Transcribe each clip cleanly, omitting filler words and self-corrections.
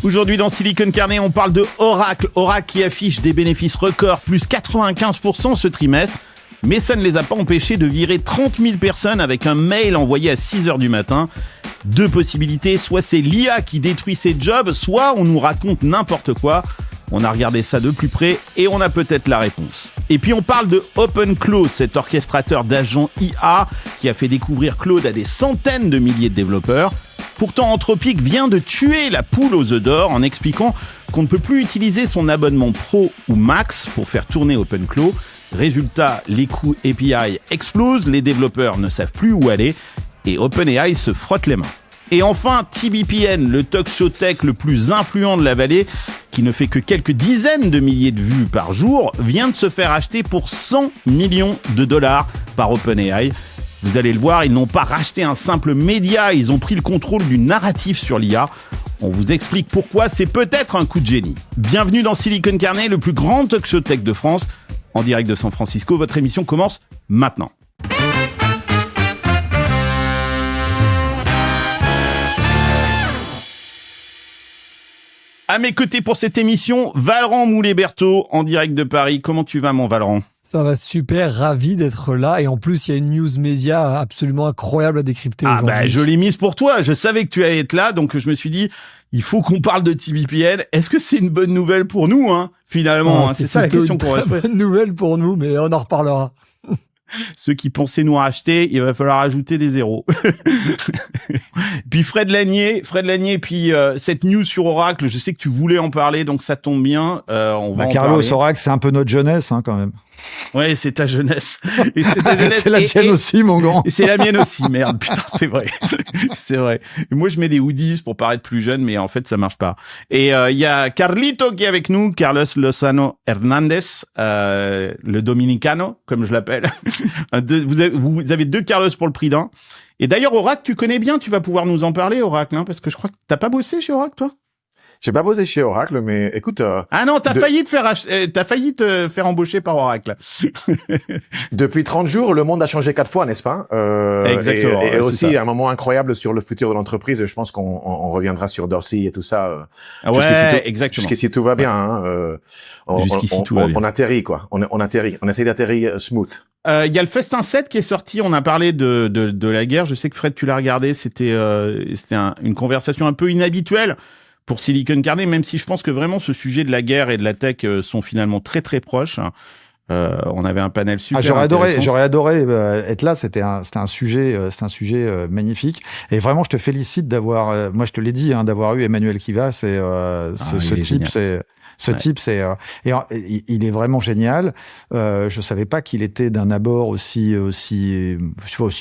Aujourd'hui dans Silicon Carnet, on parle de Oracle. Oracle qui affiche des bénéfices records, plus 95% ce trimestre. Mais ça ne les a pas empêchés de virer 30 000 personnes avec un mail envoyé à 6h du matin. Deux possibilités, soit c'est l'IA qui détruit ses jobs, soit on nous raconte n'importe quoi. On a regardé ça de plus près et on a peut-être la réponse. Et puis on parle de OpenClaw, cet orchestrateur d'agents IA qui a fait découvrir Claude à des centaines de milliers de développeurs. Pourtant, Anthropic vient de tuer la poule aux œufs d'or en expliquant qu'on ne peut plus utiliser son abonnement Pro ou Max pour faire tourner OpenClaw. Résultat, les coûts API explosent, les développeurs ne savent plus où aller et OpenAI se frotte les mains. Et enfin, TBPN, le talk show tech le plus influent de la vallée, qui ne fait que quelques dizaines de milliers de vues par jour, vient de se faire acheter pour 100 millions de dollars par OpenAI. Vous allez le voir, ils n'ont pas racheté un simple média, ils ont pris le contrôle du narratif sur l'IA. On vous explique pourquoi, c'est peut-être un coup de génie. Bienvenue dans Silicon Carnet, le plus grand talk show tech de France. En direct de San Francisco, votre émission commence maintenant. À mes côtés pour cette émission, Valran Moulet-Berthaud, en direct de Paris. Comment tu vas, mon Valran ? Ça va super, ravi d'être là. Et en plus, il y a une news média absolument incroyable à décrypter aujourd'hui. Ah je l'ai mise pour toi. Je savais que tu allais être là, donc je me suis dit, il faut qu'on parle de TBPN. Est-ce que c'est une bonne nouvelle pour nous, finalement, c'est ça la question qu'on va se poser. C'est une bonne nouvelle pour nous, mais on en reparlera. Ceux qui pensaient nous racheter, il va falloir ajouter des zéros. Puis Fred Lanier, puis cette news sur Oracle, je sais que tu voulais en parler, donc ça tombe bien. On va Carlos, Oracle, c'est un peu notre jeunesse, quand même. Ouais, c'est ta jeunesse. Et c'est ta jeunesse. C'est la tienne aussi, mon grand. C'est la mienne aussi, merde. Putain, c'est vrai. C'est vrai. Et moi, je mets des hoodies pour paraître plus jeune, mais en fait, ça marche pas. Et il y a Carlito qui est avec nous, Carlos Lozano Hernandez, le Dominicano, comme je l'appelle. Vous avez deux Carlos pour le prix d'un. Et d'ailleurs, Oracle, tu connais bien, tu vas pouvoir nous en parler, Oracle, parce que je crois que t'as pas bossé chez Oracle, toi? J'ai pas bossé chez Oracle, mais écoute... Ah non, t'as failli te faire embaucher par Oracle. Depuis 30 jours, le monde a changé 4 fois, n'est-ce pas? Exactement. Et aussi, un moment incroyable sur le futur de l'entreprise. Je pense qu'on reviendra sur Dorsey et tout ça. Exactement. Jusqu'ici, tout va bien. Jusqu'ici, tout va bien. On atterrit, quoi. On atterrit. On essaie d'atterrir smooth. Il y a le Festin 7 qui est sorti. On a parlé de la guerre. Je sais que Fred, tu l'as regardé. C'était une conversation un peu inhabituelle pour Silicon Carnet, même si je pense que vraiment ce sujet de la guerre et de la tech sont finalement très très proches. On avait un panel super intéressant. J'aurais adoré être là. C'était un sujet magnifique. Et vraiment, je te félicite d'avoir, moi je te l'ai dit, d'avoir eu Emmanuel Kiva. Ce type, il est vraiment génial. Je savais pas qu'il était d'un abord aussi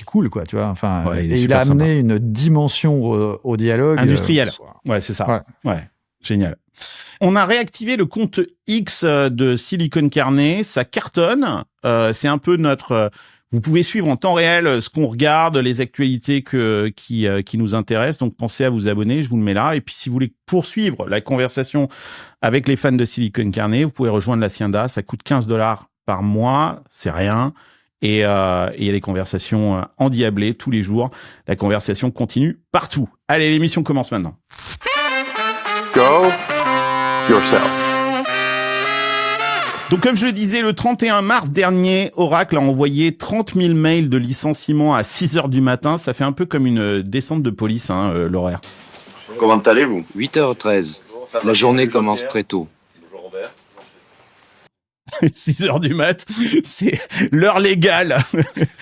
cool, quoi, tu vois. Enfin, il a amené une dimension au dialogue industriel. Ouais, c'est ça. Ouais, génial. On a réactivé le compte X de Silicon Carnet. Ça cartonne. C'est un peu notre. Vous pouvez suivre en temps réel ce qu'on regarde, les actualités qui nous intéressent. Donc, pensez à vous abonner. Je vous le mets là. Et puis, si vous voulez poursuivre la conversation avec les fans de Silicon Carnet, vous pouvez rejoindre la Hacienda. Ça coûte $15 par mois. C'est rien. Et il y a des conversations endiablées tous les jours. La conversation continue partout. Allez, l'émission commence maintenant. Go yourself. Donc, comme je le disais, le 31 mars dernier, Oracle a envoyé 30 000 mails de licenciement à 6h du matin. Ça fait un peu comme une descente de police, l'horaire. Comment allez-vous ? 8h13. La journée commence très tôt. 6h du mat, c'est l'heure légale.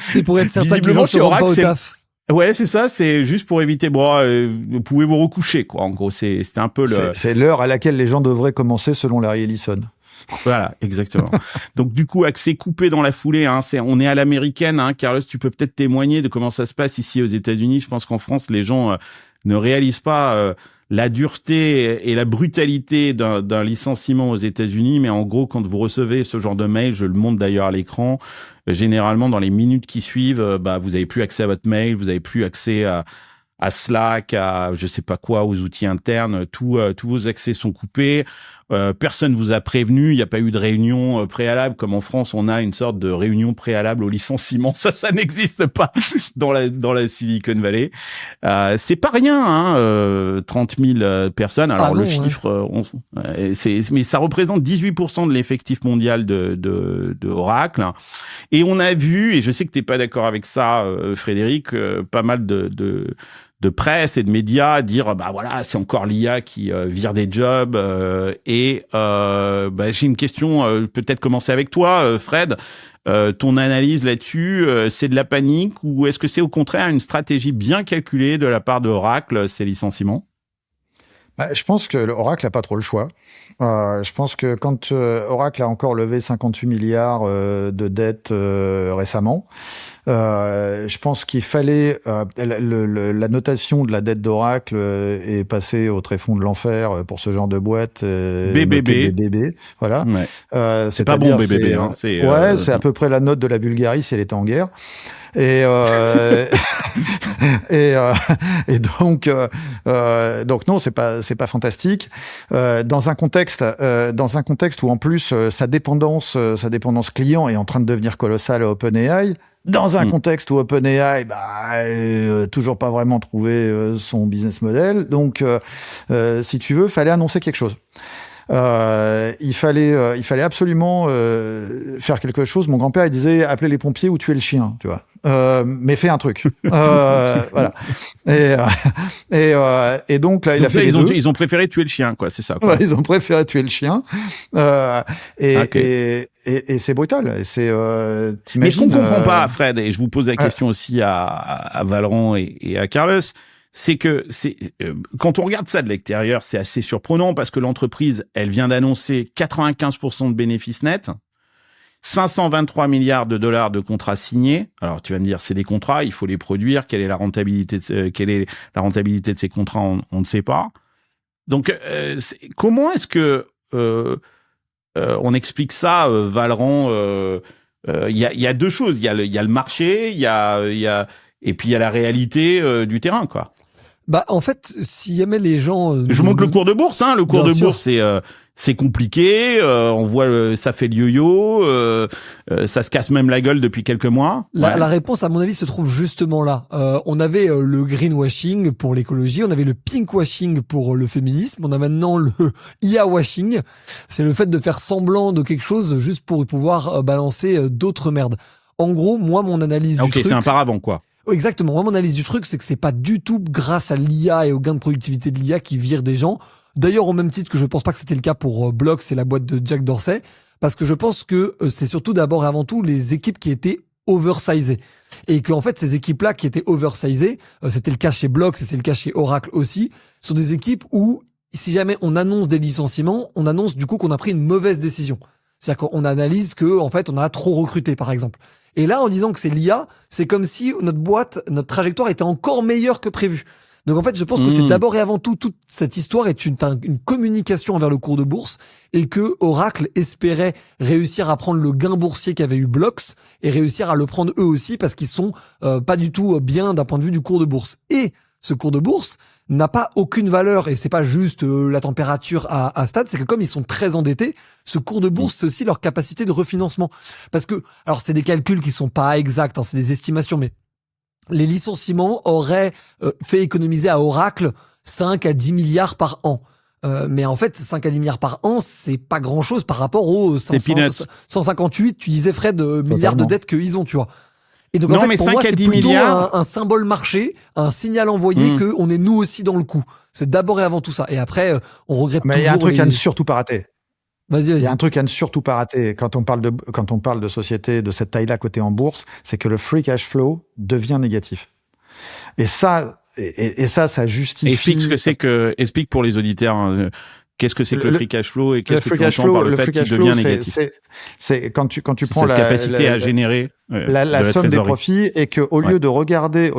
C'est pour être certain que les gens ne se rendent pas au taf. Ouais, c'est ça, c'est juste pour éviter, vous pouvez vous recoucher, quoi. En gros, c'était un peu c'est l'heure à laquelle les gens devraient commencer selon Larry Ellison. Voilà, exactement. Donc, du coup, accès coupé dans la foulée, on est à l'américaine, Carlos, tu peux peut-être témoigner de comment ça se passe ici aux États-Unis. Je pense qu'en France, les gens ne réalisent pas la dureté et la brutalité d'un licenciement aux États-Unis, mais en gros, quand vous recevez ce genre de mail, je le montre d'ailleurs à l'écran, généralement dans les minutes qui suivent, vous n'avez plus accès à votre mail, vous n'avez plus accès à Slack, à je sais pas quoi, aux outils internes, tous vos accès sont coupés. Personne vous a prévenu, il n'y a pas eu de réunion préalable, comme en France, on a une sorte de réunion préalable au licenciement. Ça n'existe pas dans la Silicon Valley. C'est pas rien, hein, 30 000 personnes. Alors le chiffre, mais ça représente 18% de l'effectif mondial de Oracle. Et on a vu, et je sais que t'es pas d'accord avec ça, Frédéric, pas mal de presse et de médias dire bah voilà, c'est encore l'IA qui vire des jobs j'ai une question, peut-être commencer avec toi, Fred. Ton analyse là-dessus, c'est de la panique ou est-ce que c'est au contraire une stratégie bien calculée de la part d'Oracle, ces licenciements? Je pense que Oracle n'a pas trop le choix. Je pense que quand Oracle a encore levé 58 milliards de dettes récemment, je pense qu'il fallait la notation de la dette d'Oracle est passée au tréfonds de l'enfer pour ce genre de boîte. BBB, voilà. Ouais. C'est pas bon BBB. C'est à peu près la note de la Bulgarie si elle était en guerre. Et donc non, c'est pas fantastique. Dans un contexte où en plus sa dépendance client est en train de devenir colossale à OpenAI. Dans un contexte où OpenAI, toujours pas vraiment trouvé son business model. Donc, si tu veux, fallait annoncer quelque chose. Il fallait absolument faire quelque chose. Mon grand-père, il disait appelez les pompiers ou tuer le chien, tu vois. Mais fais un truc. Voilà. Et donc là, ils ont préféré tuer le chien, quoi. C'est ça. Quoi. Ouais, ils ont préféré tuer le chien. Et c'est brutal. Et c'est. Mais ce qu'on comprend pas, Fred, et je vous pose la question aussi à Valran et à Carlos. C'est que quand on regarde ça de l'extérieur, c'est assez surprenant parce que l'entreprise, elle vient d'annoncer 95% de bénéfices nets, 523 milliards de dollars de contrats signés. Alors tu vas me dire, c'est des contrats, il faut les produire. Quelle est la rentabilité de ces contrats, on ne sait pas. Donc comment est-ce que on explique ça, Valran? Il y a deux choses. Il y a le marché, et puis il y a la réalité du terrain, quoi. En fait, si jamais les gens... Je montre le cours de bourse, hein. Le cours de bourse, c'est compliqué. On voit, ça fait le yo-yo. Ça se casse même la gueule depuis quelques mois. La réponse, à mon avis, se trouve justement là. On avait le greenwashing pour l'écologie, on avait le pinkwashing pour le féminisme, on a maintenant le IA-washing. C'est le fait de faire semblant de quelque chose juste pour pouvoir balancer d'autres merdes. En gros, moi, mon analyse du truc... Ok, c'est un paravent, quoi. Exactement. Moi, mon analyse du truc, c'est que c'est pas du tout grâce à l'IA et au gain de productivité de l'IA qui vire des gens. D'ailleurs, au même titre que je pense pas que c'était le cas pour Block, c'est la boîte de Jack Dorsey, parce que je pense que c'est surtout d'abord et avant tout les équipes qui étaient oversizées. Et qu'en fait, ces équipes-là qui étaient oversizées, c'était le cas chez Block, c'est le cas chez Oracle aussi, sont des équipes où, si jamais on annonce des licenciements, on annonce du coup qu'on a pris une mauvaise décision. C'est-à-dire qu'on analyse que, en fait, on a trop recruté, par exemple. Et là, en disant que c'est l'IA, c'est comme si notre trajectoire était encore meilleure que prévu. Donc en fait, je pense que c'est d'abord et avant tout, toute cette histoire est une communication envers le cours de bourse et que Oracle espérait réussir à prendre le gain boursier qu'avait eu Blocks et réussir à le prendre eux aussi parce qu'ils sont pas du tout bien d'un point de vue du cours de bourse. Et ce cours de bourse n'a pas aucune valeur et c'est pas juste la température à stade, c'est que comme ils sont très endettés, ce cours de bourse c'est aussi leur capacité de refinancement. Parce que, alors c'est des calculs qui sont pas exacts, hein, c'est des estimations, mais les licenciements auraient fait économiser à Oracle 5 à 10 milliards par an. Mais en fait, 5 à 10 milliards par an, c'est pas grand chose par rapport aux 158, tu disais Fred, milliards de dettes qu'ils ont, tu vois. Et donc, en fait, pour moi, c'est plutôt un symbole marché, un signal envoyé que on est nous aussi dans le coup. C'est d'abord et avant tout ça. Et après, on regrette toujours. Mais il y a un truc à ne surtout pas rater. Vas-y. Il y a un truc à ne surtout pas rater quand on parle de sociétés de cette taille-là cotée en bourse, c'est que le free cash flow devient négatif. Et ça justifie. Explique pour les auditeurs. Qu'est-ce que c'est que le free cash flow et qu'est-ce que tu entends par le fait qu'il devient négatif? C'est quand tu prends cette capacité à générer. la somme des profits, et que au lieu de regarder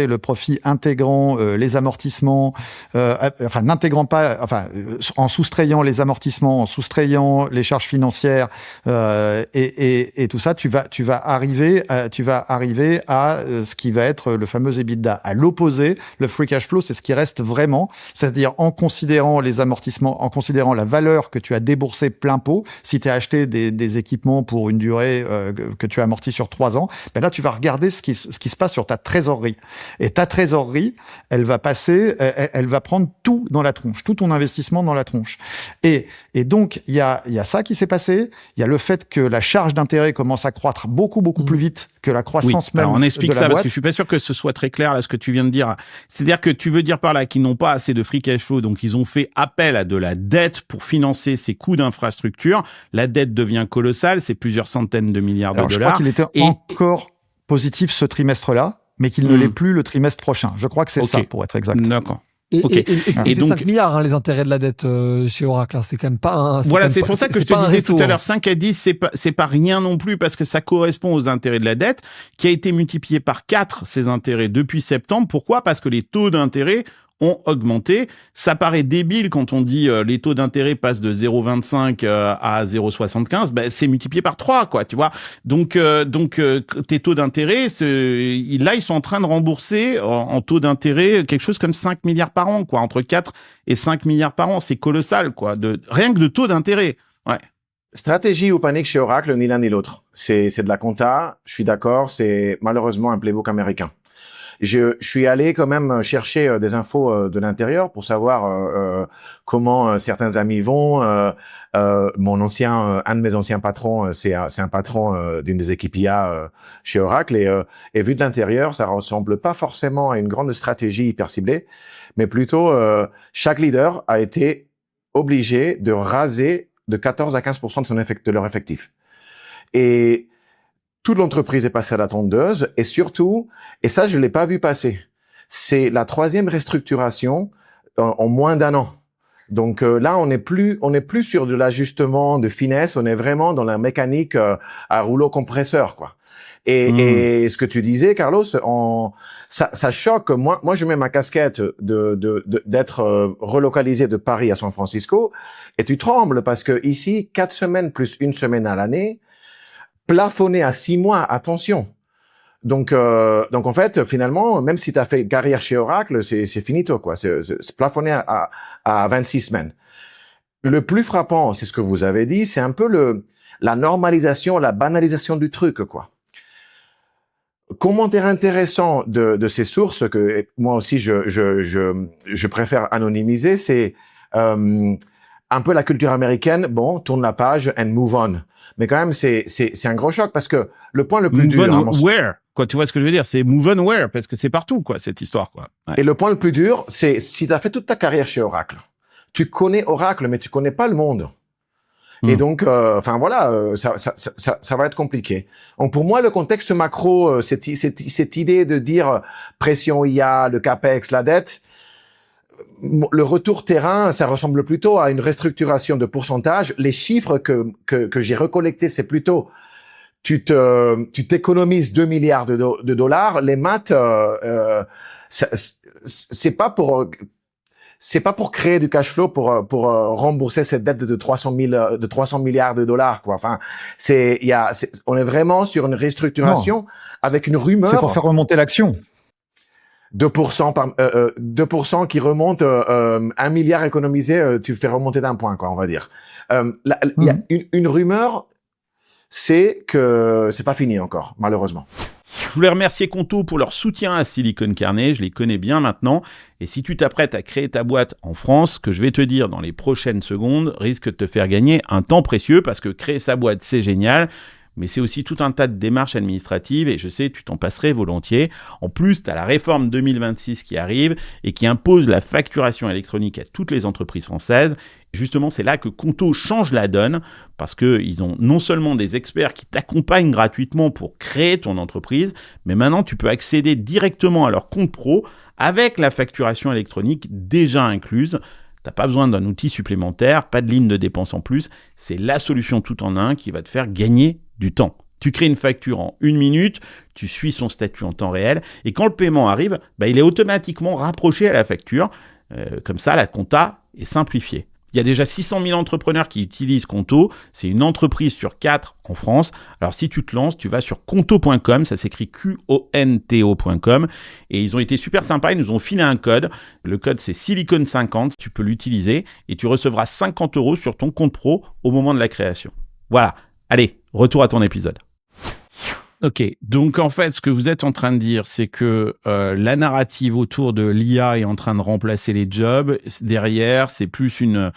le profit intégrant les amortissements, en soustrayant les amortissements, en soustrayant les charges financières et tout ça, tu vas arriver à ce qui va être le fameux EBITDA. À l'opposé, le free cash flow, c'est ce qui reste vraiment, c'est-à-dire en considérant les amortissements, en considérant la valeur que tu as déboursée plein pot. Si tu as acheté des équipements pour une durée que tu as amorti sur 3 ans, ben là, tu vas regarder ce qui se passe sur ta trésorerie. Et ta trésorerie, elle va prendre tout dans la tronche, tout ton investissement dans la tronche. Et donc, il y a ça qui s'est passé. Il y a le fait que la charge d'intérêt commence à croître beaucoup plus vite que la croissance même. Alors on explique de la ça boîte. parce que je suis pas sûr que ce soit très clair là ce que tu viens de dire. C'est-à-dire que tu veux dire par là qu'ils n'ont pas assez de free cash flow, donc ils ont fait appel à de la dette pour financer ces coûts d'infrastructure. La dette devient colossale, c'est plusieurs centaines de milliards de dollars. Je crois qu'il était encore positif ce trimestre-là, mais qu'il ne l'est plus le trimestre prochain. Je crois que c'est ça, pour être exact. D'accord. Et c'est donc, 5 milliards, les intérêts de la dette chez Oracle. C'est quand même pas un... C'est pour ça que je te disais tout à l'heure, 5 à 10, c'est pas rien non plus, parce que ça correspond aux intérêts de la dette, qui a été multiplié par 4, ces intérêts, depuis septembre. Pourquoi ? Parce que les taux d'intérêt ont augmenté. Ça paraît débile quand on dit les taux d'intérêt passent de 0,25 à 0,75. Ben, c'est multiplié par 3, quoi, tu vois. Donc tes taux d'intérêt, là, ils sont en train de rembourser en taux d'intérêt quelque chose comme 5 milliards par an, quoi. Entre 4 et 5 milliards par an. C'est colossal, quoi. Rien que de taux d'intérêt. Ouais. Stratégie ou panique chez Oracle, ni l'un ni l'autre. C'est de la compta. Je suis d'accord. C'est malheureusement un playbook américain. Je suis allé quand même chercher des infos de l'intérieur pour savoir comment certains amis vont. Un de mes anciens patrons, c'est un patron d'une des équipes IA chez Oracle, et vu de l'intérieur, ça ressemble pas forcément à une grande stratégie hyper ciblée, mais plutôt chaque leader a été obligé de raser de 14 à 15% de leur effectif. Et toute l'entreprise est passée à la tondeuse, et surtout, et ça je l'ai pas vu passer, c'est la 3e restructuration en moins d'1 an. Donc là, on n'est plus sur de l'ajustement de finesse, on est vraiment dans la mécanique à rouleau compresseur, quoi. Et ce que tu disais, Carlos, ça choque. Moi, je mets ma casquette d'être relocalisé de Paris à San Francisco, et tu trembles parce que ici, 4 semaines plus 1 semaine à l'année, plafonné à 6 mois, attention. Donc en fait, finalement, même si tu as fait carrière chez Oracle, c'est finito, quoi. C'est plafonné à 26 semaines. Le plus frappant, c'est ce que vous avez dit, c'est un peu la normalisation, la banalisation du truc, quoi. Commentaire intéressant de ces sources que moi aussi je préfère anonymiser, c'est un peu la culture américaine. Bon, tourne la page and move on. Mais quand même, c'est un gros choc parce que le point le plus dur... Move on where ? Quoi, tu vois ce que je veux dire ? C'est move on where ? Parce que c'est partout, quoi, cette histoire, quoi. Ouais. Et le point le plus dur, c'est si tu as fait toute ta carrière chez Oracle, tu connais Oracle, mais tu connais pas le monde. Et donc, voilà, ça va être compliqué. Donc, pour moi, le contexte macro, cette idée de dire pression IA, le CAPEX, la dette, le retour terrain, ça ressemble plutôt à une restructuration de pourcentage. Les chiffres que j'ai recollectés, c'est plutôt tu t'économises 2 milliards de dollars. Les maths, c'est pas pour créer du cash flow pour rembourser cette dette de 300 milliards de dollars, quoi. Enfin, on est vraiment sur une restructuration avec une rumeur. C'est pour faire remonter l'action. 2% qui remonte 1 milliard économisé, tu fais remonter d'1 point, quoi, on va dire. Il y a une rumeur, c'est que c'est pas fini encore, malheureusement. Je voulais remercier Conto pour leur soutien à Silicon Carnet, je les connais bien maintenant. Et si tu t'apprêtes à créer ta boîte en France, ce que je vais te dire dans les prochaines secondes risque de te faire gagner un temps précieux, parce que créer sa boîte, c'est génial. Mais c'est aussi tout un tas de démarches administratives, et je sais, tu t'en passerais volontiers. En plus, tu as la réforme 2026 qui arrive et qui impose la facturation électronique à toutes les entreprises françaises. Justement, c'est là que Conto change la donne, parce qu'ils ont non seulement des experts qui t'accompagnent gratuitement pour créer ton entreprise, mais maintenant, tu peux accéder directement à leur compte pro avec la facturation électronique déjà incluse. T'as pas besoin d'un outil supplémentaire, pas de ligne de dépense en plus. C'est la solution tout en un qui va te faire gagner du temps. Tu crées une facture en 1 minute, tu suis son statut en temps réel, et quand le paiement arrive, il est automatiquement rapproché à la facture. Comme ça, la compta est simplifiée. Il y a déjà 600 000 entrepreneurs qui utilisent Conto. C'est une entreprise sur 4 en France. Alors, si tu te lances, tu vas sur conto.com. Ça s'écrit QONTO.com. Et ils ont été super sympas. Ils nous ont filé un code. Le code, c'est Silicon50. Tu peux l'utiliser et tu recevras 50 € sur ton compte pro au moment de la création. Voilà. Allez, retour à ton épisode. Ok, donc en fait, ce que vous êtes en train de dire, c'est que la narrative autour de l'IA est en train de remplacer les jobs. Derrière, c'est plus une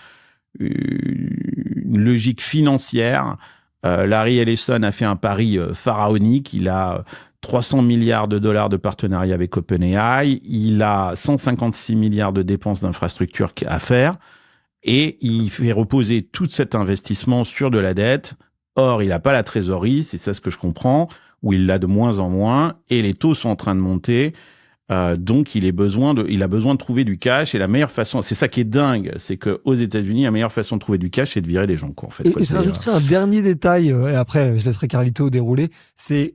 logique financière. Larry Ellison a fait un pari pharaonique. Il a 300 milliards de dollars de partenariat avec OpenAI. Il a 156 milliards de dépenses d'infrastructure à faire. Et il fait reposer tout cet investissement sur de la dette. Or, il n'a pas la trésorerie, c'est ça ce que je comprends, où il l'a de moins en moins, et les taux sont en train de monter. Donc, il a besoin de trouver du cash, et la meilleure façon, c'est ça qui est dingue, c'est qu'aux États-Unis, la meilleure façon de trouver du cash, c'est de virer les gens, quoi, en fait. Et je rajouterais un dernier détail, et après, je laisserai Carlito dérouler, c'est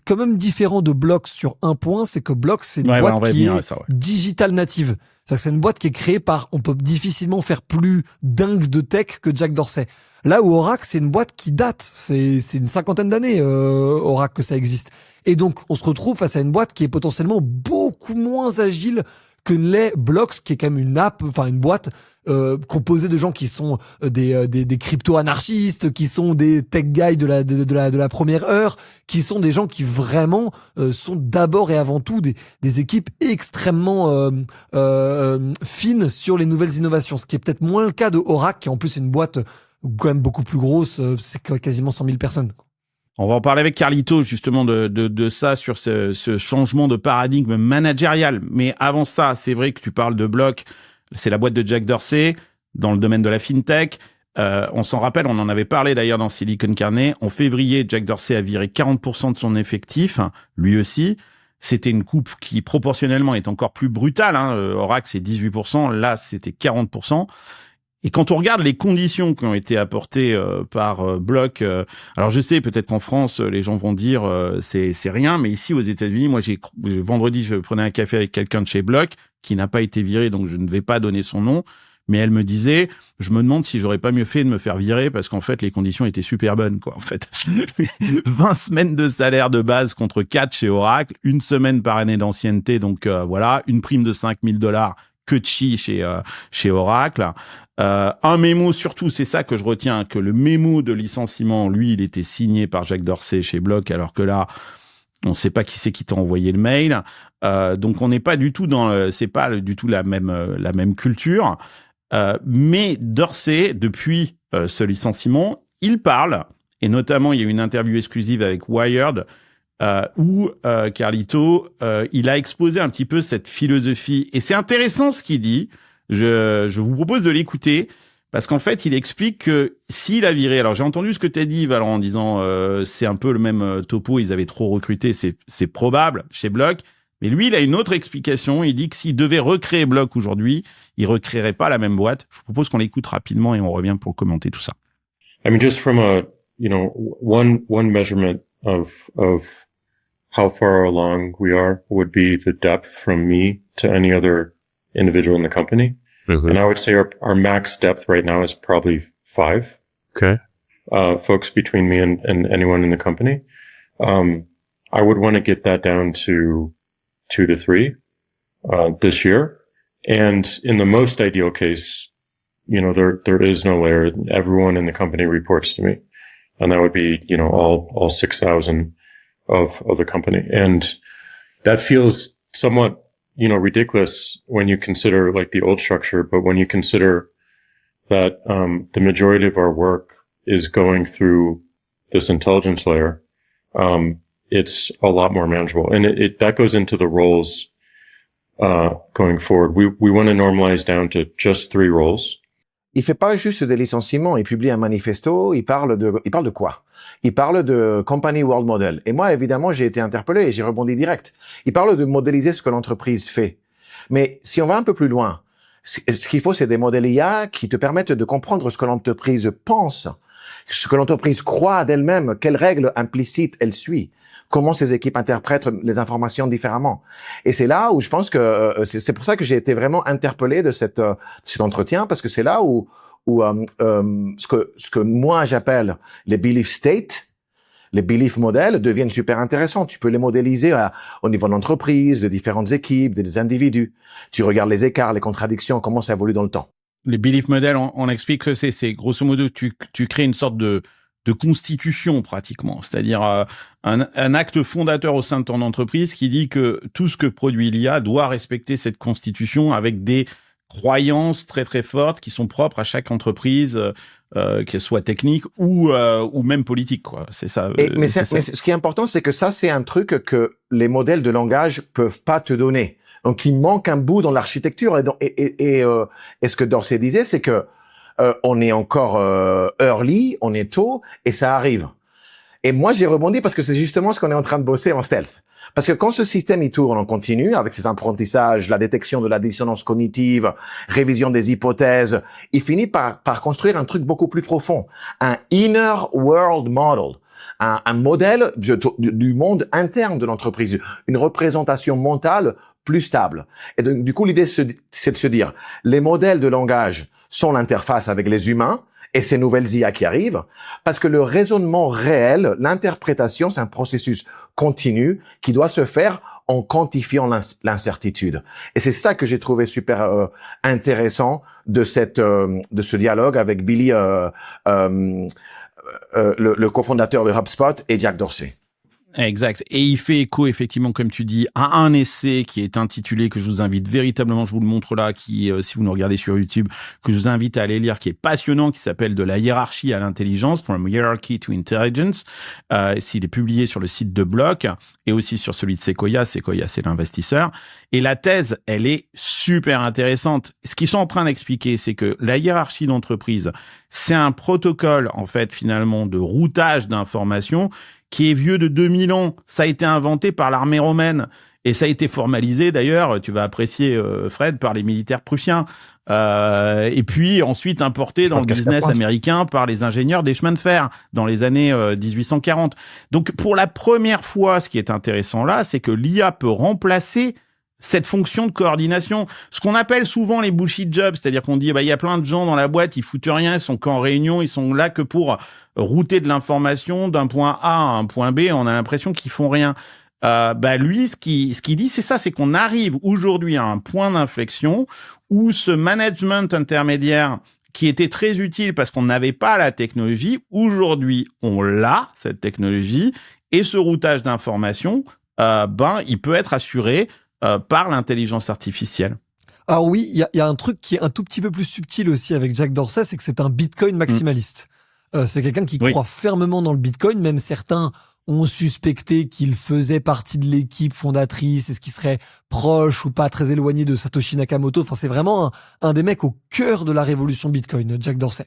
quand même différent de Block sur un point, c'est que Block, c'est une boîte qui est digital native. C'est-à-dire que c'est une boîte qui est créée par, on peut difficilement faire plus dingue de tech que Jack Dorsey. Là où Oracle, c'est une boîte qui date. C'est une 50aine d'années, Oracle, que ça existe. Et donc, on se retrouve face à une boîte qui est potentiellement beaucoup moins agile que l'est Blocks, qui est quand même une app, enfin une boîte composée de gens qui sont des crypto-anarchistes, qui sont des tech guys de la première heure, qui sont des gens qui vraiment sont d'abord et avant tout des équipes extrêmement fines sur les nouvelles innovations. Ce qui est peut-être moins le cas de Oracle, qui en plus est une boîte quand même beaucoup plus grosse, c'est quasiment 100 000 personnes. On va en parler avec Carlito justement de ça, sur ce changement de paradigme managérial. Mais avant ça, c'est vrai que tu parles de Block, c'est la boîte de Jack Dorsey dans le domaine de la fintech. On s'en rappelle, on en avait parlé d'ailleurs dans Silicon Carnet. En février, Jack Dorsey a viré 40% de son effectif, lui aussi. C'était une coupe qui proportionnellement est encore plus brutale. Oracle, c'est 18%, là c'était 40%. Et quand on regarde les conditions qui ont été apportées par Block, alors je sais, peut-être qu'en France, les gens vont dire c'est rien, mais ici aux États-Unis, moi vendredi, je prenais un café avec quelqu'un de chez Block qui n'a pas été viré, donc je ne vais pas donner son nom, mais elle me disait, je me demande si j'aurais pas mieux fait de me faire virer parce qu'en fait les conditions étaient super bonnes, quoi. En fait, 20 semaines de salaire de base contre 4 chez Oracle, 1 semaine par année d'ancienneté, donc voilà, une prime de $5,000 que de chi chez Oracle. Un mémo surtout, c'est ça que je retiens, que le mémo de licenciement, lui, il était signé par Jack Dorsey chez Block, alors que là, on ne sait pas qui c'est qui t'a envoyé le mail. Donc on n'est pas du tout c'est pas du tout la même culture. Mais Dorsey, depuis ce licenciement, il parle, et notamment il y a une interview exclusive avec Wired où Carlito, il a exposé un petit peu cette philosophie, et c'est intéressant ce qu'il dit. Je vous propose de l'écouter parce qu'en fait, il explique que s'il a viré, alors j'ai entendu ce que tu as dit, Valorant, en disant c'est un peu le même topo, ils avaient trop recruté, c'est probable chez Block, mais lui, il a une autre explication. Il dit que s'il devait recréer Block aujourd'hui, il recréerait pas la même boîte. Je vous propose qu'on l'écoute rapidement et on revient pour commenter tout ça. I mean, just from one measurement of how far along we are would be the depth from me to any other individual in the company. Mm-hmm. And I would say our max depth right now is probably 5. Okay. Folks between me and anyone in the company. I would want to get that down to 2 to 3, this year. And in the most ideal case, there is no layer. Everyone in the company reports to me. And that would be, all 6,000 of the company. And that feels somewhat, ridiculous when you consider like the old structure, but when you consider that, the majority of our work is going through this intelligence layer, it's a lot more manageable. And that goes into the roles, going forward. We want to normalize down to just 3 roles. Il fait pas juste des licenciements, il publie un manifesto, il parle de quoi? Il parle de Company World Model. Et moi, évidemment, j'ai été interpellé et j'ai rebondi direct. Il parle de modéliser ce que l'entreprise fait. Mais si on va un peu plus loin, ce qu'il faut, c'est des modèles IA qui te permettent de comprendre ce que l'entreprise pense. ce que l'entreprise croit d'elle-même, quelles règles implicites elle suit, comment ses équipes interprètent les informations différemment. Et c'est là où je pense que c'est pour ça que j'ai été vraiment interpellé de cet entretien, parce que c'est là où ce que moi j'appelle les belief states, les belief models deviennent super intéressants. Tu peux les modéliser au niveau de l'entreprise, de différentes équipes, des individus. Tu regardes les écarts, les contradictions, comment ça évolue dans le temps. Les belief models, on explique que c'est grosso modo, tu crées une sorte de constitution pratiquement, c'est-à-dire un acte fondateur au sein de ton entreprise qui dit que tout ce que produit l'IA doit respecter cette constitution avec des croyances très très fortes qui sont propres à chaque entreprise, qu'elle soit technique ou même politique, quoi. C'est ça. Mais ce qui est important, c'est que ça, c'est un truc que les modèles de langage peuvent pas te donner. Donc, il manque un bout dans l'architecture. Et ce que Dorsey disait, c'est que on est encore early, on est tôt, et ça arrive. Et moi, j'ai rebondi parce que c'est justement ce qu'on est en train de bosser en stealth. Parce que quand ce système il tourne en continu, avec ses apprentissages, la détection de la dissonance cognitive, révision des hypothèses, il finit par construire un truc beaucoup plus profond. Un inner world model. Un modèle du monde interne de l'entreprise. Une représentation mentale plus stable. Et donc, du coup, l'idée, c'est de se dire, les modèles de langage sont l'interface avec les humains et ces nouvelles IA qui arrivent, parce que le raisonnement réel, l'interprétation, c'est un processus continu qui doit se faire en quantifiant l'incertitude. Et c'est ça que j'ai trouvé super intéressant de ce dialogue avec Billy, le cofondateur de HubSpot, et Jack Dorsey. Exact. Et il fait écho, effectivement, comme tu dis, à un essai qui est intitulé, que je vous invite véritablement, je vous le montre là, qui, si vous nous regardez sur YouTube, que je vous invite à aller lire, qui est passionnant, qui s'appelle De la hiérarchie à l'intelligence, From Hierarchy to Intelligence. S'il est publié sur le site de Block et aussi sur celui de Sequoia. Sequoia, c'est l'investisseur. Et la thèse, elle est super intéressante. Ce qu'ils sont en train d'expliquer, c'est que la hiérarchie d'entreprise, c'est un protocole, en fait, finalement, de routage d'informations qui est vieux de 2000 ans. Ça a été inventé par l'armée romaine et ça a été formalisé, d'ailleurs, tu vas apprécier, Fred, par les militaires prussiens. Et puis ensuite importé dans le business américain par les ingénieurs des chemins de fer dans les années 1840. Donc pour la première fois, ce qui est intéressant là, c'est que l'IA peut remplacer cette fonction de coordination, ce qu'on appelle souvent les bullshit jobs, c'est-à-dire qu'on dit, il y a plein de gens dans la boîte, ils foutent rien, ils sont qu'en réunion, ils sont là que pour router de l'information d'un point A à un point B, on a l'impression qu'ils font rien. Lui, ce qu'il dit, c'est ça, c'est qu'on arrive aujourd'hui à un point d'inflexion où ce management intermédiaire qui était très utile parce qu'on n'avait pas la technologie, aujourd'hui, on l'a, cette technologie, et ce routage d'informations, il peut être assuré par l'intelligence artificielle. Alors oui, il y a un truc qui est un tout petit peu plus subtil aussi avec Jack Dorsey, c'est que c'est un Bitcoin maximaliste. C'est quelqu'un qui croit fermement dans le Bitcoin, même certains ont suspecté qu'il faisait partie de l'équipe fondatrice, est-ce qu'il serait proche ou pas très éloigné de Satoshi Nakamoto. Enfin, c'est vraiment un des mecs au cœur de la révolution Bitcoin, Jack Dorsey.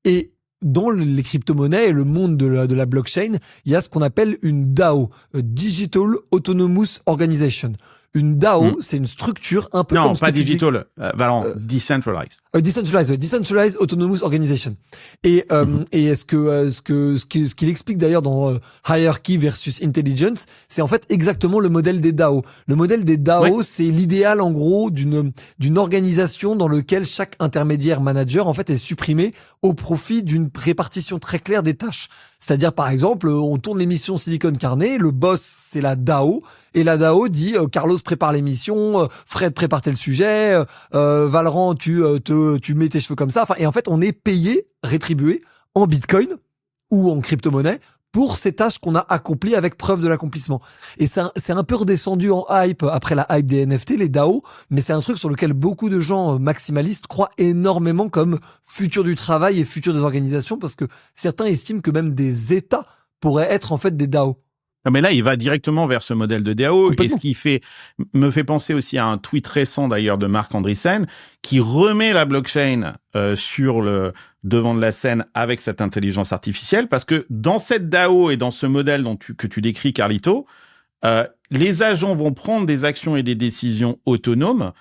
Et dans les crypto-monnaies et le monde de la blockchain, il y a ce qu'on appelle une DAO, Digital Autonomous Organization. Une DAO, c'est une structure un peu comme... Non, pas digital, decentralized. Decentralized Autonomous Organization. Et ce qu'il explique d'ailleurs dans Hierarchy versus Intelligence, c'est en fait exactement le modèle des DAO. Le modèle des DAO, c'est l'idéal en gros d'une organisation dans lequel chaque intermédiaire manager en fait est supprimé au profit d'une répartition très claire des tâches. C'est-à-dire, par exemple, on tourne l'émission Silicon Carnet, le boss, c'est la DAO, et la DAO dit Carlos prépare l'émission, Fred prépare tel sujet, Valran, tu mets tes cheveux comme ça. Enfin, et en fait, on est payé, rétribué en Bitcoin ou en crypto-monnaie pour ces tâches qu'on a accomplies avec preuve de l'accomplissement. Et c'est un peu redescendu en hype après la hype des NFT, les DAO, mais c'est un truc sur lequel beaucoup de gens maximalistes croient énormément comme futur du travail et futur des organisations, parce que certains estiment que même des États pourraient être en fait des DAO. Mais là, il va directement vers ce modèle de DAO. Et ce qui me fait penser aussi à un tweet récent d'ailleurs de Marc Andreessen qui remet la blockchain sur le devant de la scène avec cette intelligence artificielle, parce que dans cette DAO et dans ce modèle que tu décris, Carlito, les agents vont prendre des actions et des décisions autonomes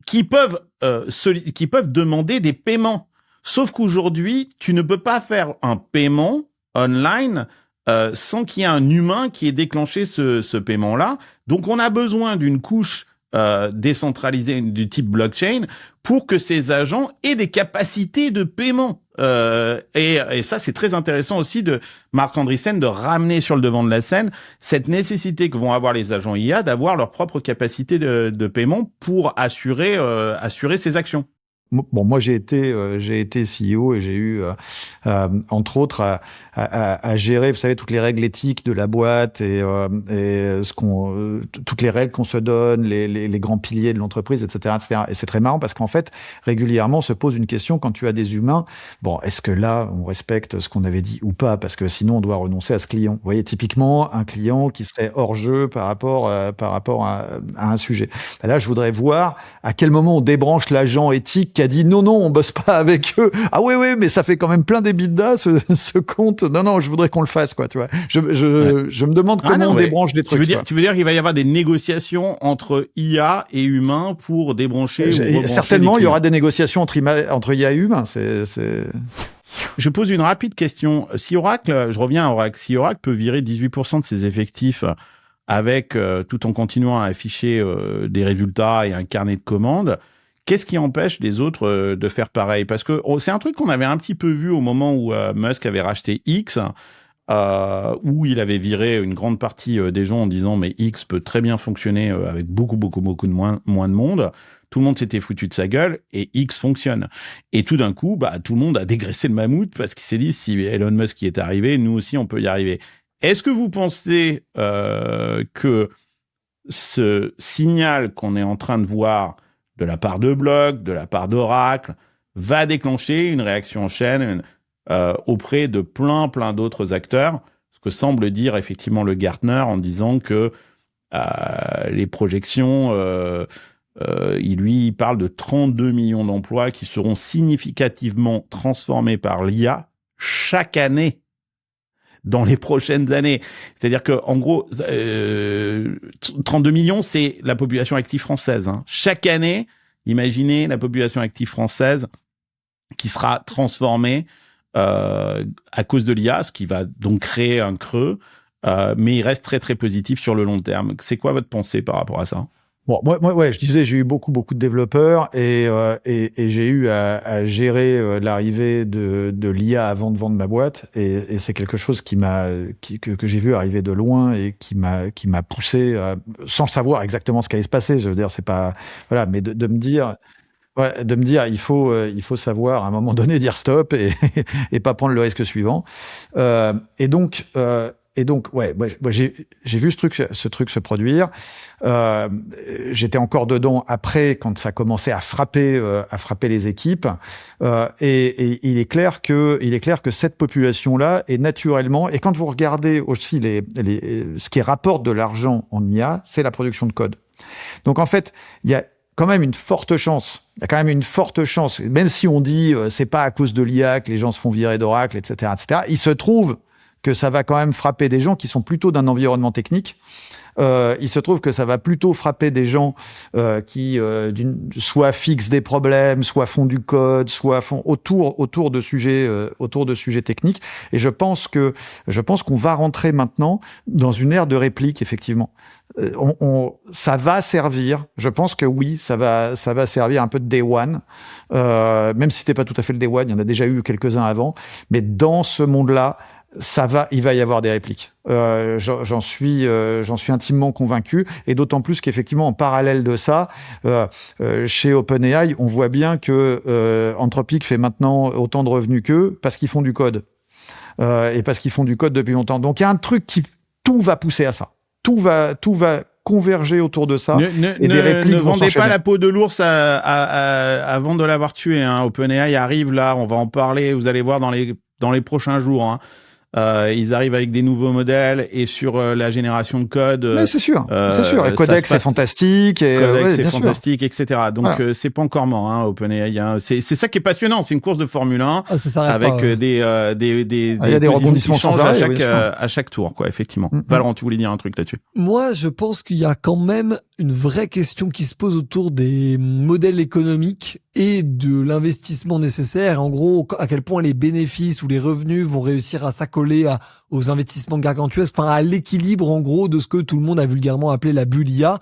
qui peuvent demander des paiements. Sauf qu'aujourd'hui, tu ne peux pas faire un paiement online sans qu'il y ait un humain qui ait déclenché ce paiement-là. Donc, on a besoin d'une couche décentralisée du type blockchain pour que ces agents aient des capacités de paiement. Et ça, c'est très intéressant aussi de Marc Andreessen de ramener sur le devant de la scène cette nécessité que vont avoir les agents IA d'avoir leur propre capacité de paiement pour assurer ces actions. Bon, moi j'ai été CEO et j'ai eu entre autres à gérer, vous savez, toutes les règles éthiques de la boîte et toutes les règles qu'on se donne, les grands piliers de l'entreprise, etc., etc. Et c'est très marrant parce qu'en fait régulièrement se pose une question quand tu as des humains. Bon, est-ce que là on respecte ce qu'on avait dit ou pas? Parce que sinon on doit renoncer à ce client. Vous voyez, typiquement un client qui serait hors jeu par rapport à un sujet. Là, je voudrais voir à quel moment on débranche l'agent éthique qui a dit non, on bosse pas avec eux. Ah oui, mais ça fait quand même plein d'EBITDA, ce compte. Non, je voudrais qu'on le fasse, quoi, tu vois. Je me demande comment on débranche des trucs. Tu veux dire qu'il va y avoir des négociations entre IA et humains pour débrancher certainement, il y aura des négociations entre IA et humains. Je pose une rapide question. Si Oracle, je reviens à Oracle, si Oracle peut virer 18% de ses effectifs avec, tout en continuant à afficher des résultats et un carnet de commandes, qu'est-ce qui empêche les autres de faire pareil? Parce que c'est un truc qu'on avait un petit peu vu au moment où Musk avait racheté X, où il avait viré une grande partie des gens en disant mais X peut très bien fonctionner avec beaucoup de moins de monde. Tout le monde s'était foutu de sa gueule et X fonctionne. Et tout d'un coup, tout le monde a dégraissé le mammouth parce qu'il s'est dit si Elon Musk y est arrivé, nous aussi on peut y arriver. Est-ce que vous pensez que ce signal qu'on est en train de voir de la part de Block, de la part d'Oracle, va déclencher une réaction en chaîne auprès de plein d'autres acteurs, ce que semble dire effectivement le Gartner en disant que les projections, il parle de 32 millions d'emplois qui seront significativement transformés par l'IA chaque année dans les prochaines années. C'est-à-dire que, en gros, 32 millions, c'est la population active française. Hein. Chaque année, imaginez la population active française qui sera transformée à cause de l'IA, ce qui va donc créer un creux, mais il reste très positif sur le long terme. C'est quoi votre pensée par rapport à ça ? Bon, moi, je disais, j'ai eu beaucoup de développeurs et j'ai eu à gérer l'arrivée de l'IA avant de vendre ma boîte et c'est quelque chose que j'ai vu arriver de loin et qui m'a poussé sans savoir exactement ce qui allait se passer. Je veux dire, c'est pas voilà, mais de me dire. Ouais, de me dire, il faut savoir à un moment donné dire stop et pas prendre le risque suivant. Et donc, ouais, moi, j'ai vu ce truc se produire. J'étais encore dedans après, quand ça commençait à frapper les équipes. Et il est clair que cette population-là est naturellement. Et quand vous regardez aussi ce qui rapporte de l'argent en IA, c'est la production de code. Donc en fait, il y a quand même une forte chance. Il y a quand même une forte chance, même si on dit c'est pas à cause de l'IA que les gens se font virer d'Oracle, etc., etc. Il se trouve que ça va quand même frapper des gens qui sont plutôt d'un environnement technique. Il se trouve que ça va plutôt frapper des gens qui soit fixent des problèmes, soit font du code, soit font autour de sujets techniques. Et je pense qu'on va rentrer maintenant dans une ère de réplique, effectivement. Ça va servir. Je pense que oui, ça va servir un peu de day one. Même si c'était pas tout à fait le day one, il y en a déjà eu quelques-uns avant. Mais dans ce monde-là, il va y avoir des répliques. J'en suis intimement convaincu, et d'autant plus qu'effectivement, en parallèle de ça, chez OpenAI, on voit bien que Anthropic fait maintenant autant de revenus qu'eux parce qu'ils font du code, et parce qu'ils font du code depuis longtemps. Donc il y a un truc tout va pousser à ça. Tout va converger autour de ça. Et des répliques ne vont vendez s'enchaîner. pas la peau de l'ours avant de l'avoir tué. Hein. OpenAI arrive là, on va en parler. Vous allez voir dans les prochains jours. Hein. Ils arrivent avec des nouveaux modèles et sur la génération de code. Mais c'est sûr. Et Codex, c'est fantastique. Codex, c'est fantastique, etc. Donc, c'est pas encore mort, hein, OpenAI. Hein. C'est ça qui est passionnant. C'est une course de Formule 1 avec des rebondissements qui changent sans arrêt, à chaque tour, quoi, effectivement. Valorant, tu voulais dire un truc là-dessus? Moi, je pense qu'il y a quand même une vraie question qui se pose autour des modèles économiques et de l'investissement nécessaire. En gros, à quel point les bénéfices ou les revenus vont réussir à s'accoler aux investissements gargantuesques, enfin à l'équilibre en gros de ce que tout le monde a vulgairement appelé la bulle IA,